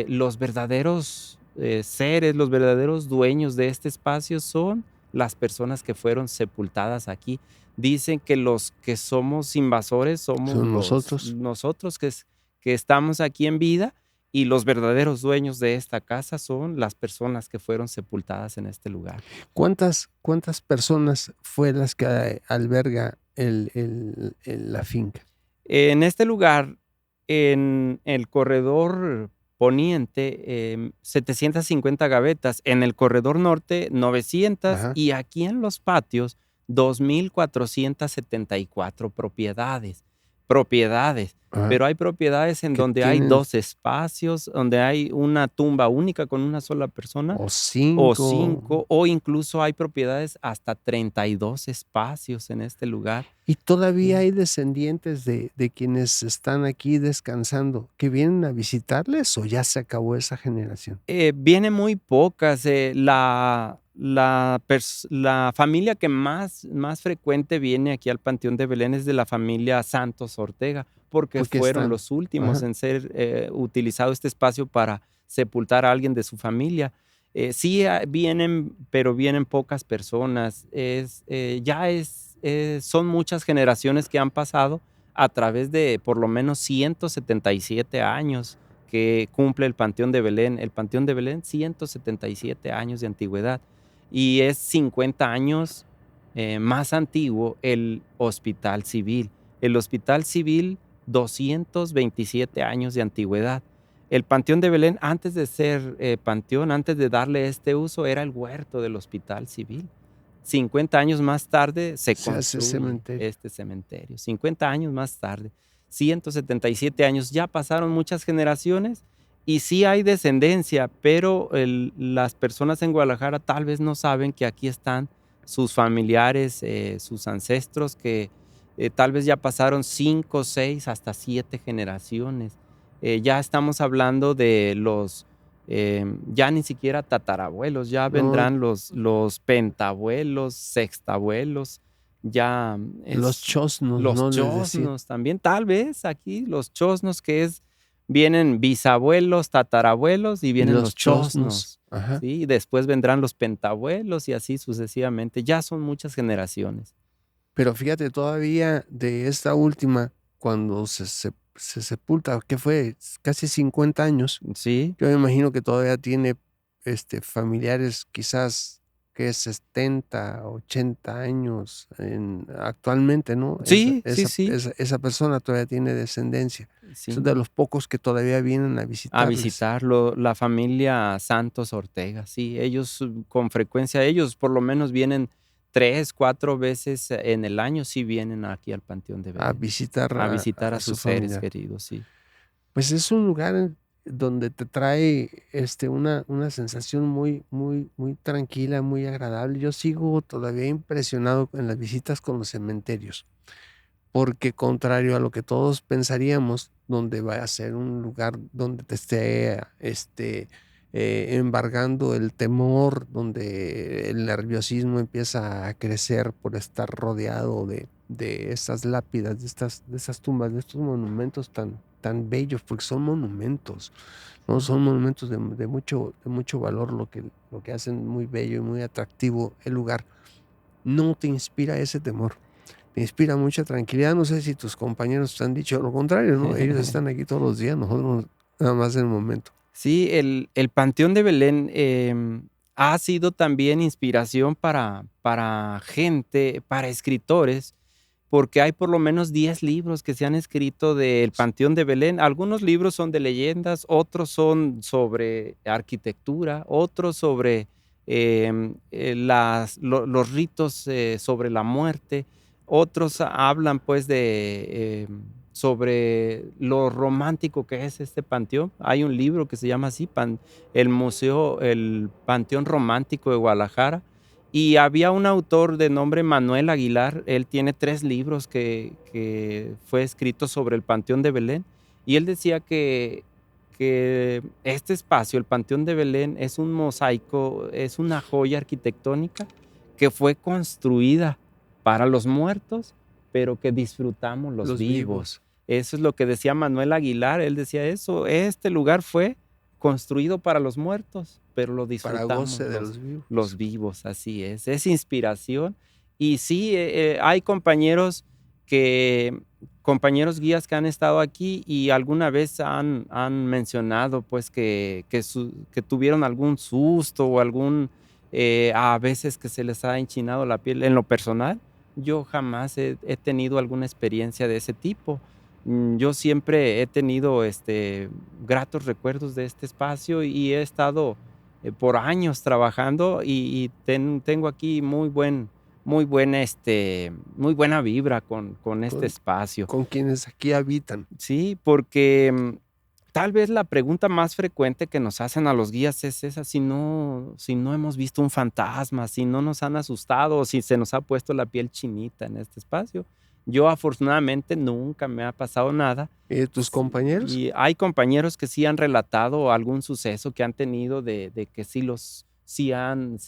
los verdaderos seres, los verdaderos dueños de este espacio son las personas que fueron sepultadas aquí. Dicen que los que somos invasores somos Son nosotros. nosotros que estamos aquí en vida, y los verdaderos dueños de esta casa son las personas que fueron sepultadas en este lugar. ¿Cuántas personas fue las que alberga la finca? En este lugar, en el corredor poniente, 750 gavetas, en el corredor norte 900, Ajá. y aquí en los patios 2474 propiedades. Ajá. Pero hay propiedades en Que donde hay tienen 2 espacios, donde hay una tumba única con una sola persona, o o 5. 5, o incluso hay propiedades hasta 32 espacios en este lugar. Y todavía hay descendientes de quienes están aquí descansando, ¿que vienen a visitarles o ya se acabó esa generación? Vienen muy pocas. La familia que más frecuente viene aquí al Panteón de Belén es de la familia Santos Ortega, porque Porque fueron están los últimos ajá. en ser utilizado este espacio para sepultar a alguien de su familia. Sí, vienen, pero vienen pocas personas. Son muchas generaciones que han pasado a través de por lo menos 177 años que cumple el Panteón de Belén. El Panteón de Belén, 177 años de antigüedad, y es 50 años más antiguo el Hospital Civil. El Hospital Civil, 227 años de antigüedad. El Panteón de Belén, antes de ser panteón, antes de darle este uso, era el huerto del Hospital Civil. 50 años más tarde se Se hace construye cementerio. este cementerio. 50 años más tarde. 177 años, ya pasaron muchas generaciones y sí hay descendencia, pero las personas en Guadalajara tal vez no saben que aquí están sus familiares, sus ancestros, que tal vez ya pasaron 5, 6, hasta 7 generaciones. Ya estamos hablando de ya ni siquiera tatarabuelos, ya No, vendrán los pentabuelos, sextabuelos, ya los es chosnos, los ¿no? Les decían. chosnos también, tal vez aquí los chosnos, vienen bisabuelos, tatarabuelos y Y vienen los los chosnos, chosnos, ajá. ¿sí? Y después vendrán los pentabuelos y así sucesivamente. Ya son muchas generaciones. Pero fíjate, todavía de esta última, cuando se sepulta, ¿qué fue? Casi 50 años. Sí, Yo me imagino que todavía tiene, familiares quizás, que 70, 80 años actualmente, ¿no? sí, sí, sí, Esa persona todavía tiene descendencia. Es sí. de los pocos que todavía vienen a A visitarles. visitarlo, la familia Santos Ortega, sí, ellos con frecuencia, ellos por lo menos vienen 3, 4 veces en el año, sí vienen aquí al Panteón de A Belén, visitar a visitar a a su sus seres familiar. queridos, sí. Pues es un lugar donde te trae, una sensación muy, muy, muy tranquila, muy agradable. Yo sigo todavía impresionado en las visitas con los cementerios, porque contrario a lo que todos pensaríamos, donde va a ser un lugar donde te esté, embargando el temor, donde el nerviosismo empieza a crecer por estar rodeado de estas lápidas, de estas tumbas, de estos monumentos tan bellos, porque son monumentos, ¿no? Son monumentos de mucho valor, lo que hacen muy bello y muy atractivo el lugar. No te inspira ese temor, te inspira mucha tranquilidad. No sé si tus compañeros te han dicho lo contrario, ¿no? Ellos están aquí todos los días, nosotros nada más en el momento. Sí, el Panteón de Belén ha sido también inspiración para gente, para escritores, porque hay por lo menos 10 libros que se han escrito del Panteón de Belén. Algunos libros son de leyendas, otros son sobre arquitectura, otros sobre los ritos sobre la muerte, otros hablan pues sobre lo romántico que es este panteón. Hay un libro que se llama así, el Panteón Romántico de Guadalajara, y había un autor de nombre Manuel Aguilar. Él tiene 3 libros que fue escrito sobre el Panteón de Belén, y él decía que este espacio, el Panteón de Belén, es un mosaico, es una joya arquitectónica que fue construida para los muertos, pero que disfrutamos los vivos. Eso es lo que decía Manuel Aguilar. Él decía eso, este lugar fue construido para los muertos, pero lo disfrutamos para goce de los vivos, así es inspiración. Y sí, hay compañeros guías que han estado aquí y alguna vez han mencionado pues que tuvieron algún susto o a veces que se les ha enchinado la piel. En lo personal, yo jamás he tenido alguna experiencia de ese tipo. Yo siempre he tenido gratos recuerdos de este espacio y he estado por años trabajando y tengo aquí muy buena vibra con este espacio. Con quienes aquí habitan. Sí, porque tal vez la pregunta más frecuente que nos hacen a los guías es esa: si no hemos visto un fantasma, si no nos han asustado, o si se nos ha puesto la piel chinita en este espacio. Yo afortunadamente nunca me ha pasado nada. ¿Y tus compañeros? Y hay compañeros que sí han relatado algún suceso que han tenido de que sí se han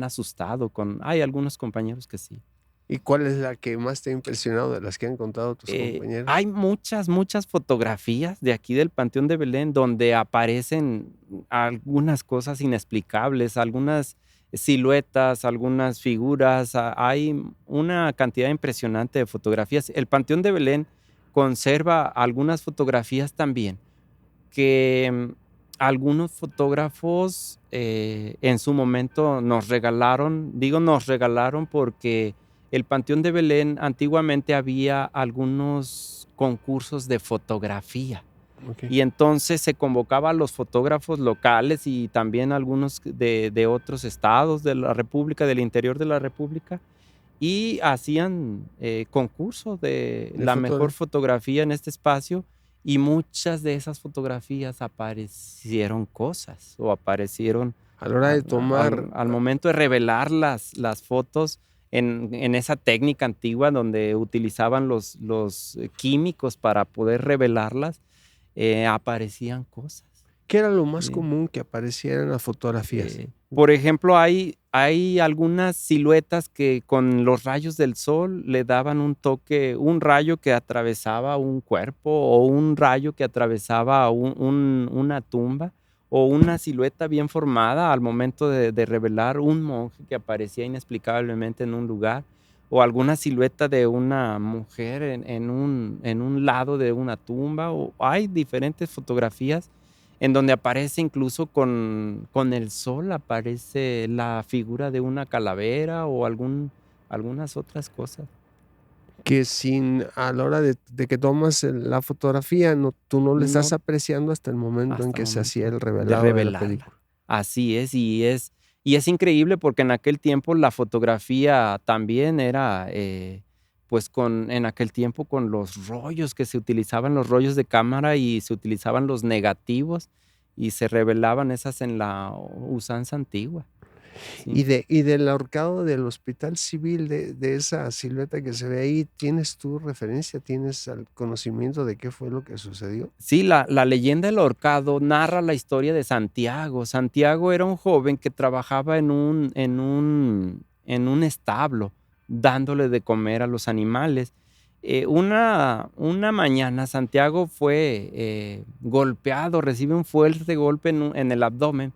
asustado. Hay algunos compañeros que sí. ¿Y cuál es la que más te ha impresionado de las que han contado tus compañeros? Hay muchas fotografías de aquí del Panteón de Belén donde aparecen algunas cosas inexplicables, algunas siluetas, algunas figuras. Hay una cantidad impresionante de fotografías. El Panteón de Belén conserva algunas fotografías también que algunos fotógrafos en su momento nos regalaron. Digo nos regalaron porque el Panteón de Belén antiguamente había algunos concursos de fotografía. Okay. Y entonces se convocaba a los fotógrafos locales y también algunos de otros estados de la República, del interior de la República, y hacían concursos de la mejor fotografía en este espacio, y muchas de esas fotografías aparecieron cosas o aparecieron a la hora de tomar, al momento de revelar las fotos en esa técnica antigua donde utilizaban los químicos para poder revelarlas. Aparecían cosas. ¿Qué era lo más común que apareciera en las fotografías? Por ejemplo, hay algunas siluetas que con los rayos del sol le daban un toque, un rayo que atravesaba un cuerpo o un rayo que atravesaba una tumba, o una silueta bien formada al momento de revelar un monje que aparecía inexplicablemente en un lugar, o alguna silueta de una mujer en un lado de una tumba. O hay diferentes fotografías en donde aparece incluso con el sol, aparece la figura de una calavera o algunas otras cosas. Que a la hora de que tomas la fotografía, tú no la estás apreciando hasta el momento en que se hacía el revelado de la película. Así es, y es increíble porque en aquel tiempo la fotografía también era, pues en aquel tiempo con los rollos que se utilizaban, los rollos de cámara, y se utilizaban los negativos y se revelaban esas en la usanza antigua. Sí. Y del ahorcado del Hospital Civil, de esa silueta que se ve ahí, ¿tienes tu referencia? ¿Tienes el conocimiento de qué fue lo que sucedió? Sí, la leyenda del ahorcado narra la historia de Santiago. Santiago era un joven que trabajaba en un establo, dándole de comer a los animales. Una mañana Santiago fue golpeado, recibe un fuerte golpe en el abdomen.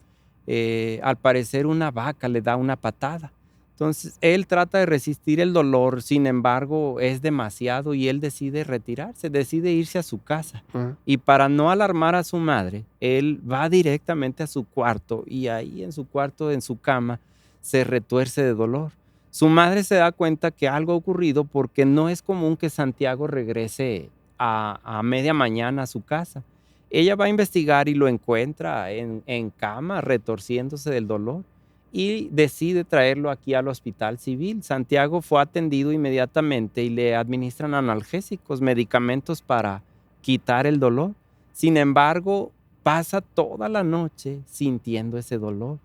Al parecer una vaca le da una patada. Entonces él trata de resistir el dolor, sin embargo es demasiado y él decide retirarse, decide irse a su casa. Y para no alarmar a su madre, él va directamente a su cuarto, y ahí en su cuarto, en su cama, se retuerce de dolor. Su madre se da cuenta que algo ha ocurrido porque no es común que Santiago regrese a media mañana a su casa. Ella va a investigar y lo encuentra en cama, retorciéndose del dolor, y decide traerlo aquí al hospital civil. Santiago fue atendido inmediatamente y le administran analgésicos, medicamentos para quitar el dolor. Sin embargo, pasa toda la noche sintiendo ese dolor.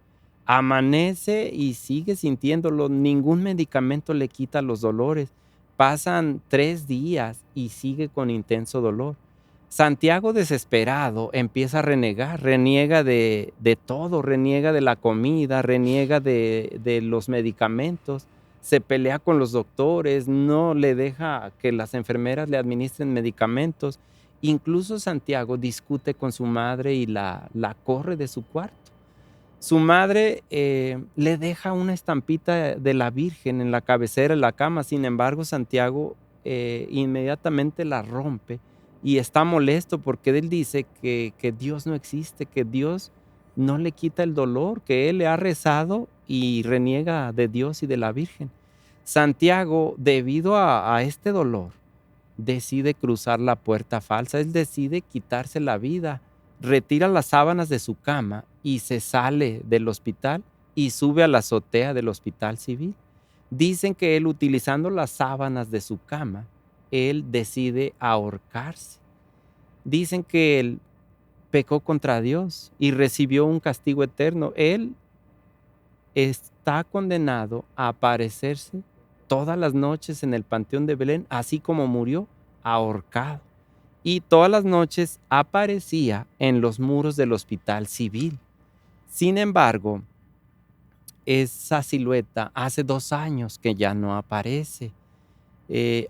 Amanece y sigue sintiéndolo. Ningún medicamento le quita los dolores. Pasan 3 días y sigue con intenso dolor. Santiago, desesperado, empieza a renegar, reniega de todo, reniega de la comida, reniega de los medicamentos, se pelea con los doctores, no le deja que las enfermeras le administren medicamentos. Incluso Santiago discute con su madre y la corre de su cuarto. Su madre le deja una estampita de la Virgen en la cabecera de la cama. Sin embargo, Santiago inmediatamente la rompe y está molesto porque él dice que Dios no existe, que Dios no le quita el dolor, que él le ha rezado y reniega de Dios y de la Virgen. Santiago, debido a este dolor, decide cruzar la puerta falsa. Él decide quitarse la vida, retira las sábanas de su cama y se sale del hospital y sube a la azotea del hospital civil. Dicen que él, utilizando las sábanas de su cama, él decide ahorcarse. Dicen que él pecó contra Dios y recibió un castigo eterno. Él está condenado a aparecerse todas las noches en el Panteón de Belén, así como murió ahorcado. Y todas las noches aparecía en los muros del hospital civil. Sin embargo, esa silueta hace 2 años que ya no aparece.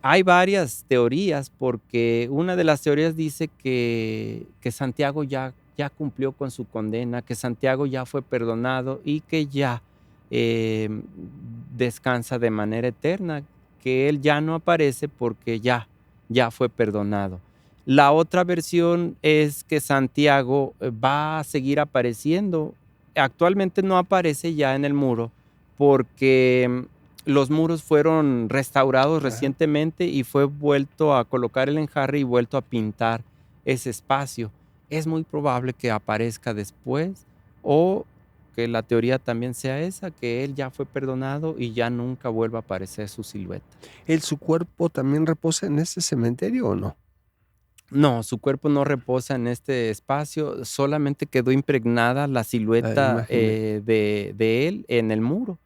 Hay varias teorías, porque una de las teorías dice que Santiago ya cumplió con su condena, que Santiago ya fue perdonado y que ya eh, descansa de manera eterna, que él ya no aparece porque ya fue perdonado. La otra versión es que Santiago va a seguir apareciendo. Actualmente no aparece ya en el muro porque los muros fueron restaurados Ajá. recientemente y fue vuelto a colocar el enjarre y vuelto a pintar ese espacio. Es muy probable que aparezca después, o que la teoría también sea esa, que él ya fue perdonado y ya nunca vuelva a aparecer su silueta. ¿Su cuerpo también reposa en ese cementerio o no? No, su cuerpo no reposa en este espacio, solamente quedó impregnada la La silueta imagen de de él en el muro.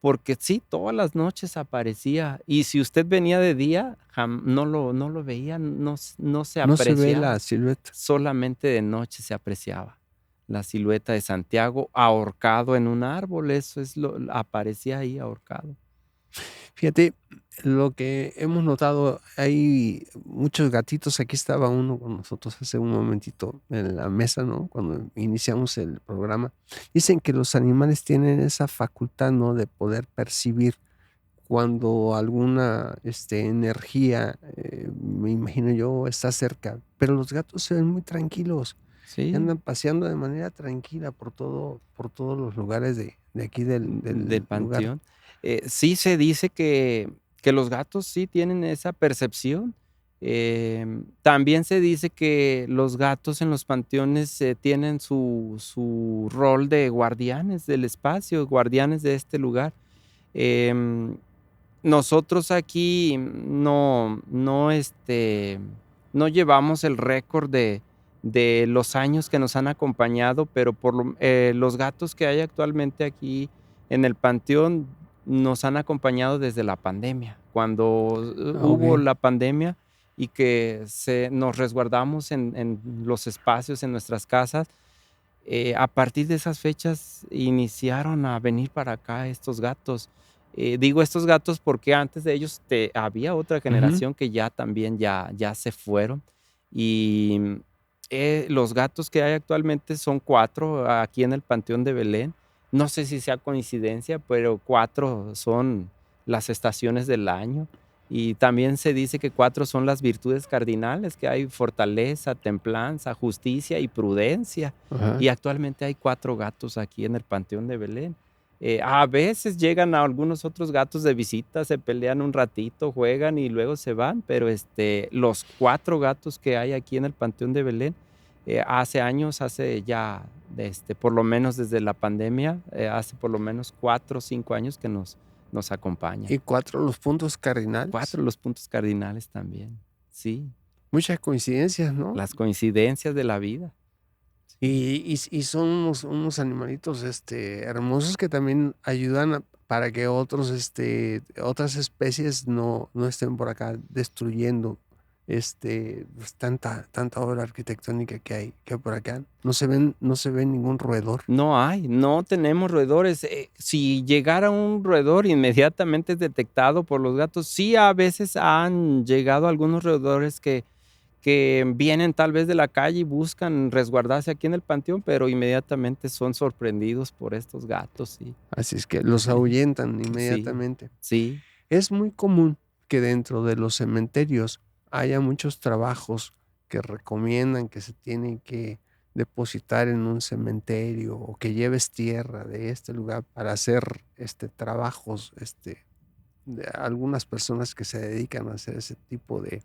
Porque sí, todas las noches aparecía, y si usted venía de día, no lo veía, no se no se ve la apreciaba, silueta. solamente de noche se apreciaba la silueta de Santiago ahorcado en un árbol. Eso aparecía ahí ahorcado. Fíjate, lo que hemos notado, hay muchos gatitos. Aquí estaba uno con nosotros hace un momentito en la mesa, ¿no? Cuando iniciamos el programa. Dicen que los animales tienen esa facultad, ¿no? De poder percibir cuando alguna, energía, me imagino yo, está cerca. Pero los gatos se ven muy tranquilos y Sí, andan paseando de manera tranquila por todos los lugares de aquí del del lugar. panteón. Sí se dice que los gatos sí tienen esa percepción. También se dice que los gatos en los panteones tienen su rol de guardianes del espacio, guardianes de este lugar. Em, Nosotros aquí no llevamos el récord de los años que nos han acompañado, pero los gatos que hay actualmente aquí en el panteón nos han acompañado desde la pandemia. Cuando Ah, hubo okey. la pandemia y que nos resguardamos en los espacios, en nuestras casas, a partir de esas fechas iniciaron a venir para acá estos gatos. Digo estos gatos porque antes de ellos había otra Ujú. generación que ya también ya se fueron. Y los gatos que hay actualmente son 4 aquí en el Panteón de Belén. No sé si sea coincidencia, pero 4 son las estaciones del año. Y también se dice que 4 son las virtudes cardinales, que hay fortaleza, templanza, justicia y prudencia. Ajá. Y actualmente hay 4 gatos aquí en el Panteón de Belén. A veces llegan a algunos otros gatos de visita, se pelean un ratito, juegan y luego se van, pero los 4 gatos que hay aquí en el Panteón de Belén, hace años, hace ya, por lo menos desde la pandemia, hace por lo menos 4 o 5 años que nos acompañan. Y 4 los puntos cardinales. 4 los puntos cardinales también, sí. Muchas coincidencias, ¿no? Las coincidencias de la vida. Y son unos animalitos hermosos que también ayudan para que otras especies no estén por acá destruyendo pues, tanta obra arquitectónica que hay por acá. No se ve ningún roedor. No tenemos roedores. Si llegara un roedor, inmediatamente es detectado por los gatos. Sí, a veces han llegado algunos roedores que vienen tal vez de la calle y buscan resguardarse aquí en el panteón, pero inmediatamente son sorprendidos por estos gatos, sí. Así es que los ahuyentan inmediatamente. Sí. Es muy común que dentro de los cementerios haya muchos trabajos que recomiendan que se tienen que depositar en un cementerio o que lleves tierra de este lugar para hacer trabajos, de algunas personas que se dedican a hacer ese tipo de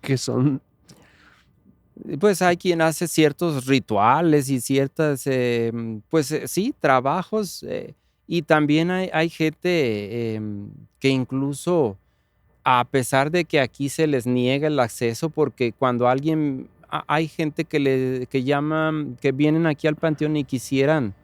que son. Pues hay quien hace ciertos rituales y ciertas, sí, trabajos, y también hay gente, que incluso, a pesar de que aquí se les niega el acceso, porque cuando alguien hay gente que llaman, que vienen aquí al panteón y quisieran,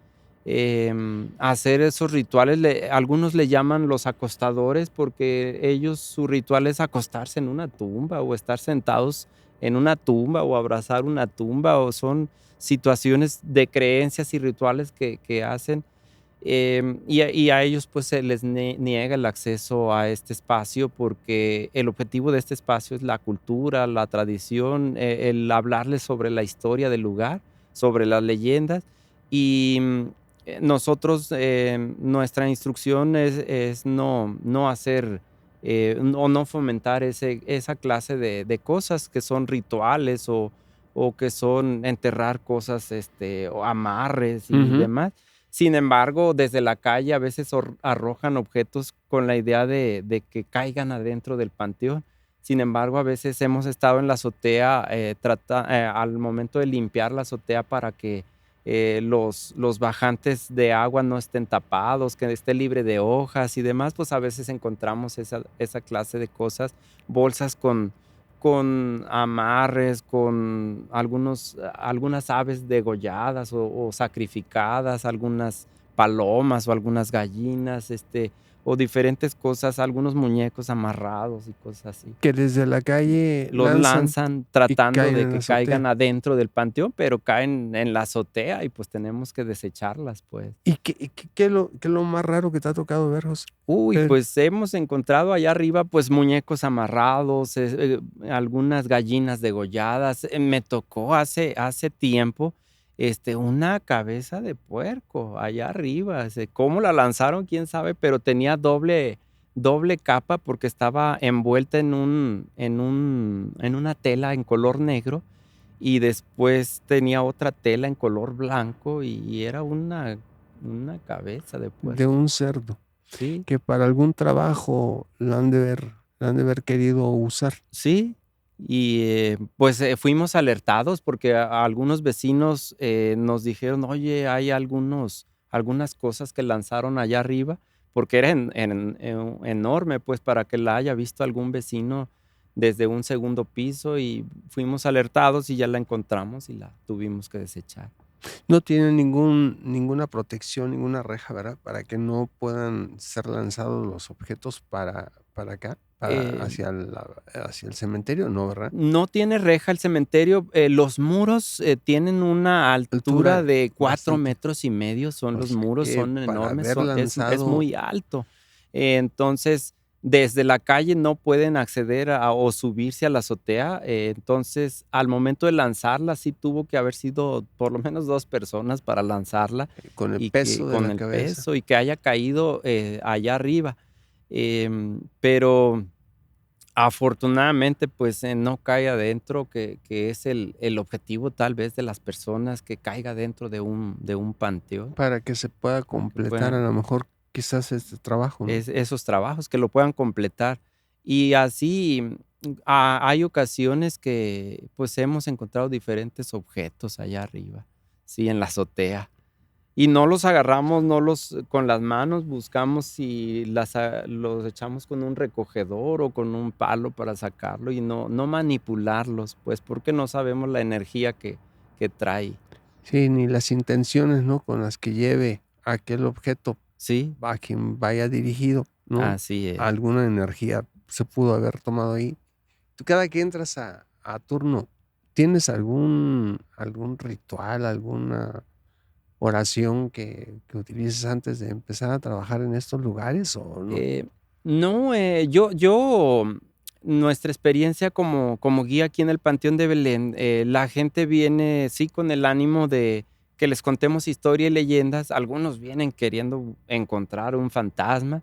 hacer esos rituales, algunos le llaman los acostadores, porque ellos, su ritual es acostarse en una tumba o estar sentados en una tumba o abrazar una tumba, o son situaciones de creencias y rituales que hacen. Y a ellos pues se les niega el acceso a este espacio, porque el objetivo de este espacio es la cultura, la tradición, el hablarles sobre la historia del lugar, sobre las leyendas. Y nosotros, nuestra instrucción es no hacer, o no fomentar esa clase de cosas que son rituales, o que son enterrar cosas, o amarres y demás. Sin embargo, desde la calle a veces arrojan objetos con la idea de que caigan adentro del panteón. Sin embargo, a veces hemos estado en la azotea, al momento de limpiar la azotea para que los bajantes de agua no estén tapados, que esté libre de hojas y demás, pues a veces encontramos esa clase de cosas, bolsas con amarres, con algunas aves degolladas o sacrificadas, algunas palomas o algunas gallinas, o diferentes cosas, algunos muñecos amarrados y cosas así. Que desde la calle Los lanzan tratando caen de en la que azotea. caigan adentro del panteón, pero caen en la azotea y pues tenemos que desecharlas, pues. ¿Y qué es lo más raro que te ha tocado ver, José? Uy, pues hemos encontrado allá arriba, pues, muñecos amarrados, algunas gallinas degolladas. Me tocó hace tiempo, una cabeza de puerco allá arriba. Cómo la lanzaron, quién sabe, pero tenía doble capa porque estaba envuelta en una tela en color negro, y después tenía otra tela en color blanco, y era una cabeza de puerco. De un cerdo. Sí. Que para algún trabajo la han de haber querido usar. Sí, y pues fuimos alertados porque algunos vecinos nos dijeron: oye, hay algunas cosas que lanzaron allá arriba, porque era enorme, pues para que la haya visto algún vecino desde un segundo piso, y fuimos alertados y ya la encontramos y la tuvimos que desechar. No tiene ninguna protección, ninguna reja, ¿verdad? Para que no puedan ser lanzados los objetos para acá, hacia el cementerio, ¿no, verdad? No tiene reja el cementerio. Los muros tienen una altura de 4 metros y medio. Son los muros, son enormes, es muy alto. Entonces, desde la calle no pueden acceder o subirse a la azotea. Entonces, al momento de lanzarla, sí tuvo que haber sido por lo menos 2 personas para lanzarla. Con el Y peso de con la el cabeza. peso, y que haya caído allá arriba. Pero Afortunadamente, pues, no cae adentro, que es el objetivo tal vez de las personas, que caiga dentro de un panteón, Para que se pueda para que completar a puedan lo mejor quizás este trabajo, ¿no? esos trabajos, que lo puedan completar. Y así, hay ocasiones que, pues, hemos encontrado diferentes objetos allá arriba, sí, en la azotea. Y no los agarramos, no los con las manos, buscamos si los echamos con un recogedor o con un palo para sacarlo y no manipularlos, pues, porque no sabemos la energía que trae. Sí, ni las intenciones, ¿no? Con las que lleve aquel objeto Sí, a quien vaya dirigido, ¿no? así es. Alguna energía se pudo haber tomado ahí. Tú cada que entras a turno, ¿tienes algún ritual, alguna oración que utilices antes de empezar a trabajar en estos lugares o no? Eh, no, nuestra experiencia como guía aquí en el Panteón de Belén, la gente viene, sí, con el ánimo de que les contemos historia y leyendas. Algunos vienen queriendo encontrar un fantasma,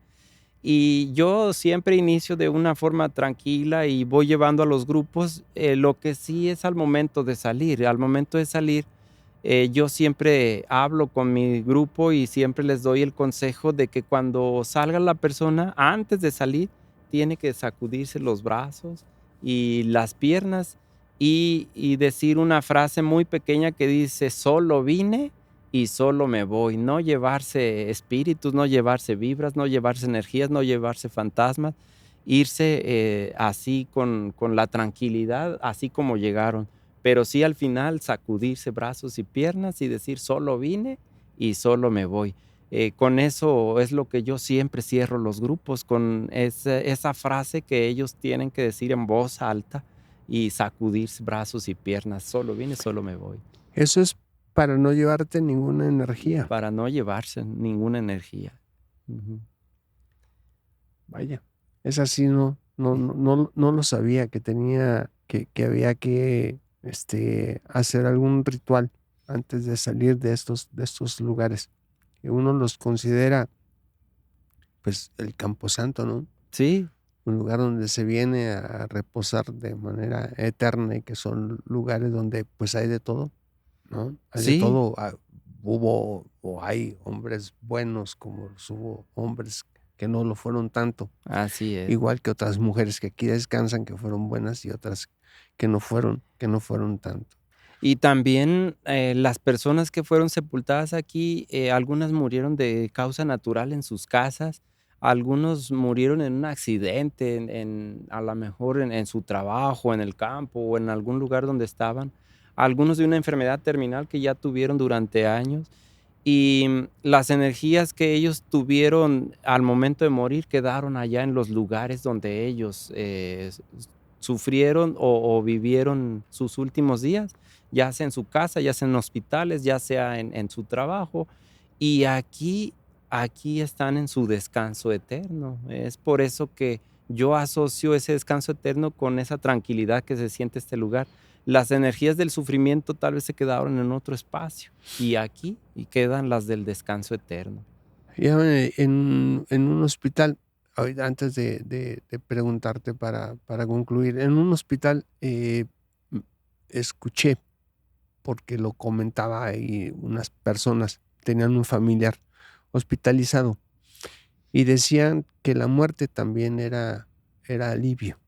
y yo siempre inicio de una forma tranquila y voy llevando a los grupos, lo que sí es al momento de salir. Al momento de salir, yo siempre hablo con mi grupo y siempre les doy el consejo de que cuando salga la persona, antes de salir, tiene que sacudirse los brazos y las piernas y decir una frase muy pequeña que dice: "Solo vine y solo me voy". No llevarse espíritus, no llevarse vibras, no llevarse energías, no llevarse fantasmas, irse, así con la tranquilidad, así como llegaron. Pero sí, al final sacudirse brazos y piernas y decir: "Solo vine y solo me voy". Con eso es lo que yo siempre cierro los grupos, con esa frase que ellos tienen que decir en voz alta y sacudirse brazos y piernas: "Solo vine, solo me voy", Eso es para no llevarte ninguna energía. para no llevarse ninguna energía. Ujú. Vaya, es así, no lo sabía que tenía que había que, hacer algún ritual antes de salir de estos lugares, que uno los considera, pues, el camposanto, ¿no? Sí, Un lugar donde se viene a reposar de manera eterna y que son lugares donde, pues, hay de todo, ¿no? Hay de sí, todo, hubo o hay hombres buenos como los hubo hombres que no lo fueron tanto. así es. Igual que otras mujeres que aquí descansan, que fueron buenas, y otras que no fueron tanto. Y también, las personas que fueron sepultadas aquí, algunas murieron de causa natural en sus casas, algunos murieron en un accidente, a la mejor en su trabajo, en el campo o en algún lugar donde estaban, algunos de una enfermedad terminal que ya tuvieron durante años, y, las energías que ellos tuvieron al momento de morir quedaron allá en los lugares donde ellos, sufrieron o vivieron sus últimos días, ya sea en su casa, ya sea en hospitales, ya sea en su trabajo, y aquí están en su descanso eterno. Es por eso que yo asocio ese descanso eterno con esa tranquilidad que se siente este lugar. Las energías del sufrimiento tal vez se quedaron en otro espacio, y aquí y quedan las del descanso eterno. Fíjame, en un hospital, ahorita antes de preguntarte para concluir, en un hospital, mm, escuché, porque lo comentaba ahí unas personas, tenían un familiar hospitalizado, y decían que la muerte también era alivio.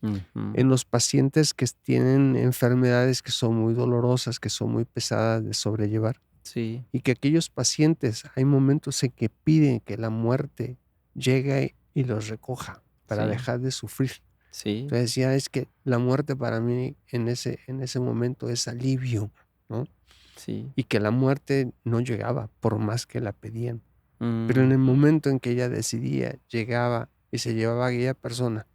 Ujú. En los pacientes que tienen enfermedades que son muy dolorosas, que son muy pesadas de sobrellevar, Sí, y que aquellos pacientes hay momentos en que piden que la muerte llegue y los recoja para sí, dejar de sufrir. sí, Entonces decía: "Es que la muerte para mí en ese momento es alivio", ¿no? sí. Y que la muerte no llegaba por más que la pedían. Pero en el Ujú. momento en que ella decidía, llegaba y se llevaba a aquella persona.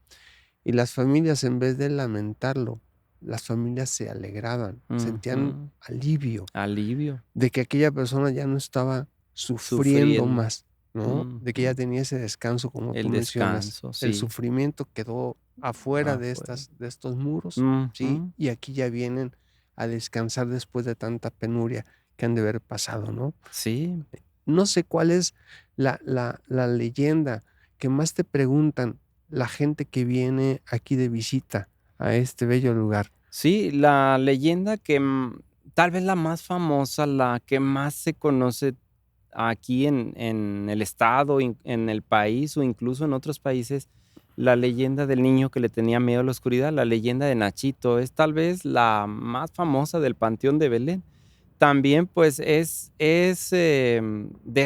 Y las familias, en vez de lamentarlo, las familias se alegraban, sentían Ujú. alivio Alivio, de que aquella persona ya no estaba sufriendo sufriendo. más, ¿no? De que ya Ujú. tenía ese descanso, como tú El mencionas. descanso, El sí, sufrimiento quedó afuera de afuera. estos muros, ¿sí? Ujú. Y aquí ya vienen a descansar después de tanta penuria que han de haber pasado, ¿no? Sí, No sé cuál es la leyenda que más te preguntan la gente que viene aquí de visita a este bello lugar? Sí, la leyenda que, tal vez la más famosa, la que más se conoce aquí en el estado, en el país o incluso en otros países, la leyenda del niño que le tenía miedo a la oscuridad, la leyenda de Nachito, es tal vez la más famosa del Panteón de Belén. También, pues, de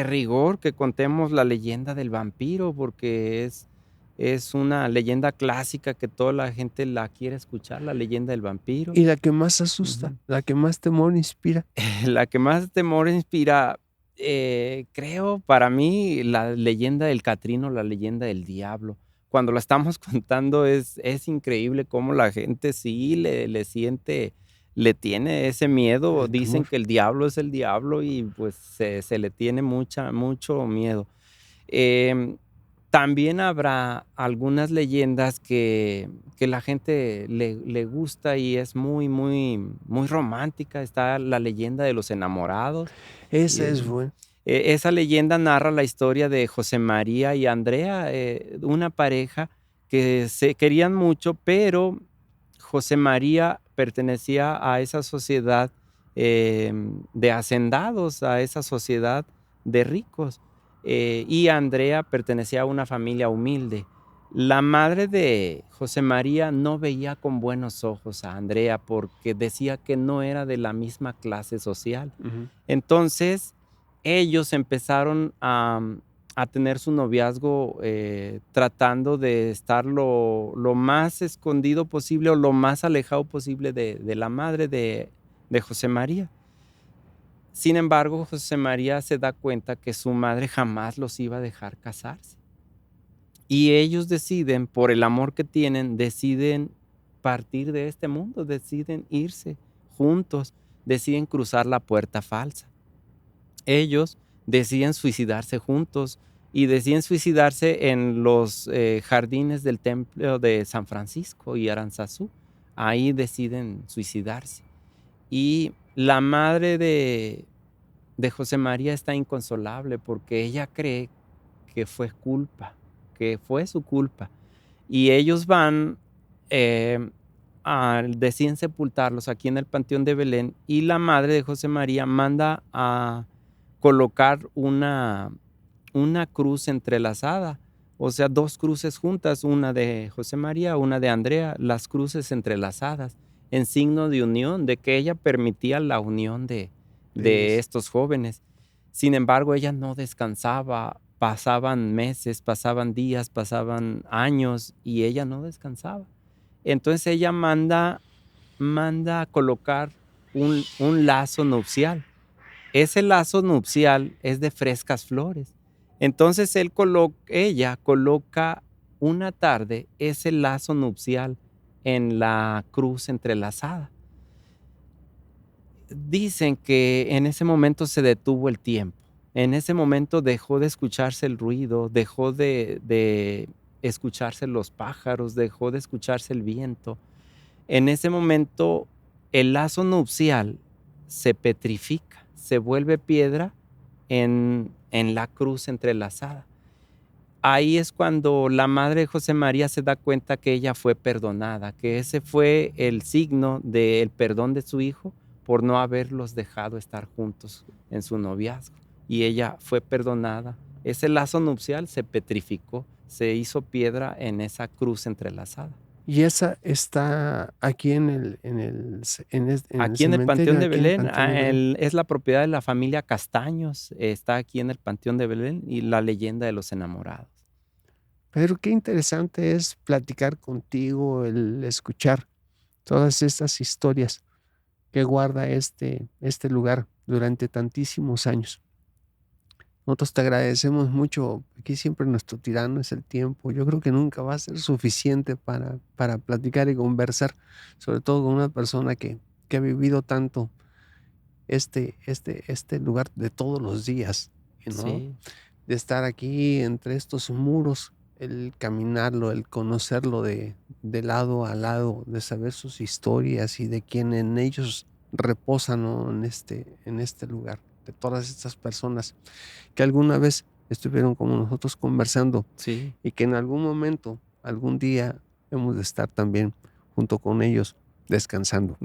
rigor que contemos la leyenda del vampiro, porque es una leyenda clásica que toda la gente la quiere escuchar, la leyenda del vampiro. Y la que más asusta, Ujú. la que más temor inspira. La que más temor inspira, creo, para mí, la leyenda del Catrino, la leyenda del diablo. Cuando la estamos contando es increíble cómo la gente sí le siente, le tiene ese miedo. El Dicen temor. que el diablo es el diablo y, pues, se le tiene mucho miedo. Em, También habrá algunas leyendas que la gente le gusta y es muy romántica. Está la leyenda de los enamorados, y, Esa es buena. esa leyenda narra la historia de José María y Andrea, una pareja que se querían mucho, pero José María pertenecía a esa sociedad, de hacendados, a esa sociedad de ricos, y Andrea pertenecía a una familia humilde. La madre de José María no veía con buenos ojos a Andrea porque decía que no era de la misma clase social. Ujú. Entonces, ellos empezaron a tener su noviazgo, tratando de estar lo más escondido posible o lo más alejado posible de la madre de José María. Sin embargo, José María se da cuenta que su madre jamás los iba a dejar casarse. Y ellos deciden, por el amor que tienen, deciden partir de este mundo, deciden irse juntos, deciden cruzar la puerta falsa. Ellos deciden suicidarse juntos y deciden suicidarse en los, jardines del templo de San Francisco y Aranzazú. Ahí deciden suicidarse. Y la madre de José María está inconsolable porque ella cree que fue culpa, que fue su culpa. Y ellos van, deciden sepultarlos aquí en el Panteón de Belén y la madre de José María manda a colocar una cruz entrelazada, o sea, 2 cruces juntas, una de José María, una de Andrea, las cruces entrelazadas, en signo de unión, de que ella permitía la unión de Es- estos jóvenes. Sin embargo, ella no descansaba, pasaban meses, pasaban días, pasaban años y ella no descansaba. Entonces ella manda a colocar un lazo nupcial. Ese lazo nupcial es de frescas flores. Entonces ella coloca una tarde ese lazo nupcial en la cruz entrelazada. Dicen que en ese momento se detuvo el tiempo. En ese momento dejó de escucharse el ruido, dejó de escucharse los pájaros, dejó de escucharse el viento. En ese momento el lazo nupcial se petrifica, se vuelve piedra en la cruz entrelazada. Ahí es cuando la madre de José María se da cuenta que ella fue perdonada, que ese fue el signo del perdón de su hijo por no haberlos dejado estar juntos en su noviazgo. Y ella fue perdonada. Ese lazo nupcial se petrificó, se hizo piedra en esa cruz entrelazada. Y esa está aquí en el Aquí en el Panteón cementerio, de aquí en el Belén, Panteón de Belén. es la propiedad de la familia Castaños, está aquí en el Panteón de Belén y la leyenda de los enamorados. Pero qué interesante es platicar contigo, el escuchar todas estas historias que guarda este lugar durante tantísimos años. Nosotros te agradecemos mucho. Aquí siempre nuestro tirano es el tiempo. Yo creo que nunca va a ser suficiente para platicar y conversar, sobre todo con una persona que ha vivido tanto este lugar de todos los días, ¿no? Sí, De estar aquí entre estos muros, el caminarlo, el conocerlo de lado a lado, de saber sus historias y de quién en ellos reposan, ¿no? En este lugar, de todas estas personas que alguna vez estuvieron como nosotros conversando sí, y que en algún momento algún día hemos de estar también junto con ellos descansando.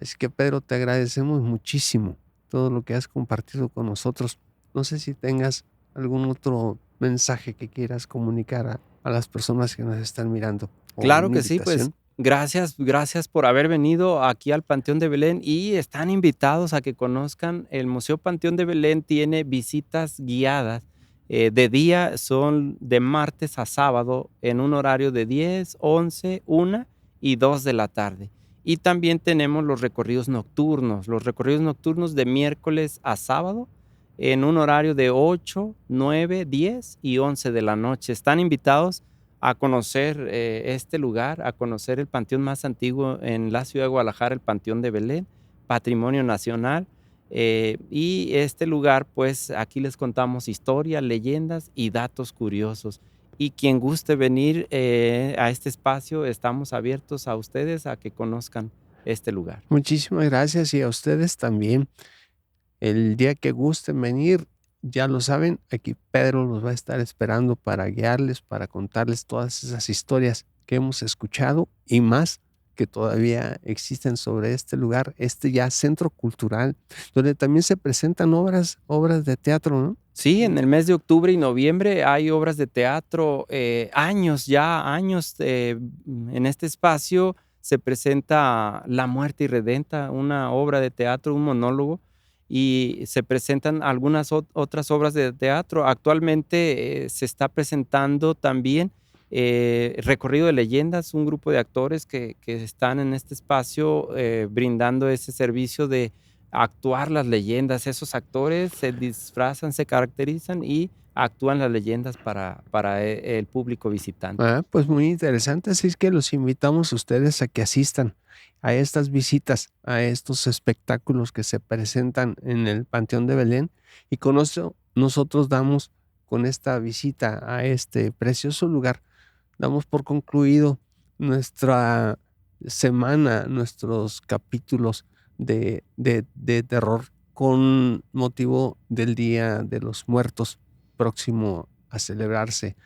Así que, Pedro, te agradecemos muchísimo todo lo que has compartido con nosotros. No sé si tengas algún otro mensaje que quieras comunicar a las personas que nos están mirando. Claro que sí, pues gracias por haber venido aquí al Panteón de Belén y están invitados a que conozcan el Museo Panteón de Belén. Tiene visitas guiadas. De día son de martes a sábado en un horario de 10, 11, 1 y 2 de la tarde. Y también tenemos los recorridos nocturnos de miércoles a sábado en un horario de 8, 9, 10 y 11 de la noche. Están invitados a conocer este lugar, a conocer el panteón más antiguo en la ciudad de Guadalajara, el Panteón de Belén, Patrimonio Nacional. Y este lugar, pues aquí les contamos historias, leyendas y datos curiosos. Y quien guste venir a este espacio, estamos abiertos a ustedes a que conozcan este lugar. Muchísimas gracias, y a ustedes también. El día que gusten venir, ya lo saben, aquí Pedro los va a estar esperando para guiarles, para contarles todas esas historias que hemos escuchado y más que todavía existen sobre este lugar, este ya centro cultural, donde también se presentan obras de teatro, ¿no? Sí, en el mes de octubre y noviembre hay obras de teatro, años, en este espacio se presenta La Muerte Irredenta, una obra de teatro, un monólogo, y se presentan algunas otras obras de teatro. Actualmente se está presentando también Recorrido de Leyendas, un grupo de actores que están en este espacio brindando ese servicio de actuar las leyendas. Esos actores se disfrazan, se caracterizan y actúan las leyendas para el público visitante. Pues muy interesante, así es que los invitamos a ustedes a que asistan a estas visitas, a estos espectáculos que se presentan en el Panteón de Belén, y con eso nosotros damos, con esta visita a este precioso lugar, damos por concluido nuestra semana, nuestros capítulos de terror con motivo del Día de los Muertos próximo a celebrarse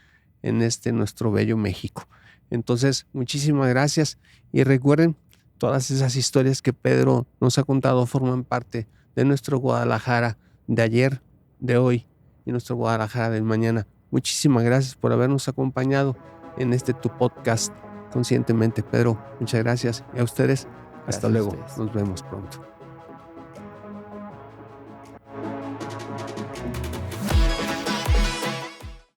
en nuestro bello México. Entonces, muchísimas gracias, y recuerden, todas esas historias que Pedro nos ha contado forman parte de nuestro Guadalajara de ayer, de hoy y nuestro Guadalajara del mañana. Muchísimas gracias por habernos acompañado en tu podcast Conscientemente. Pedro, muchas gracias, y a ustedes, hasta luego, nos vemos pronto.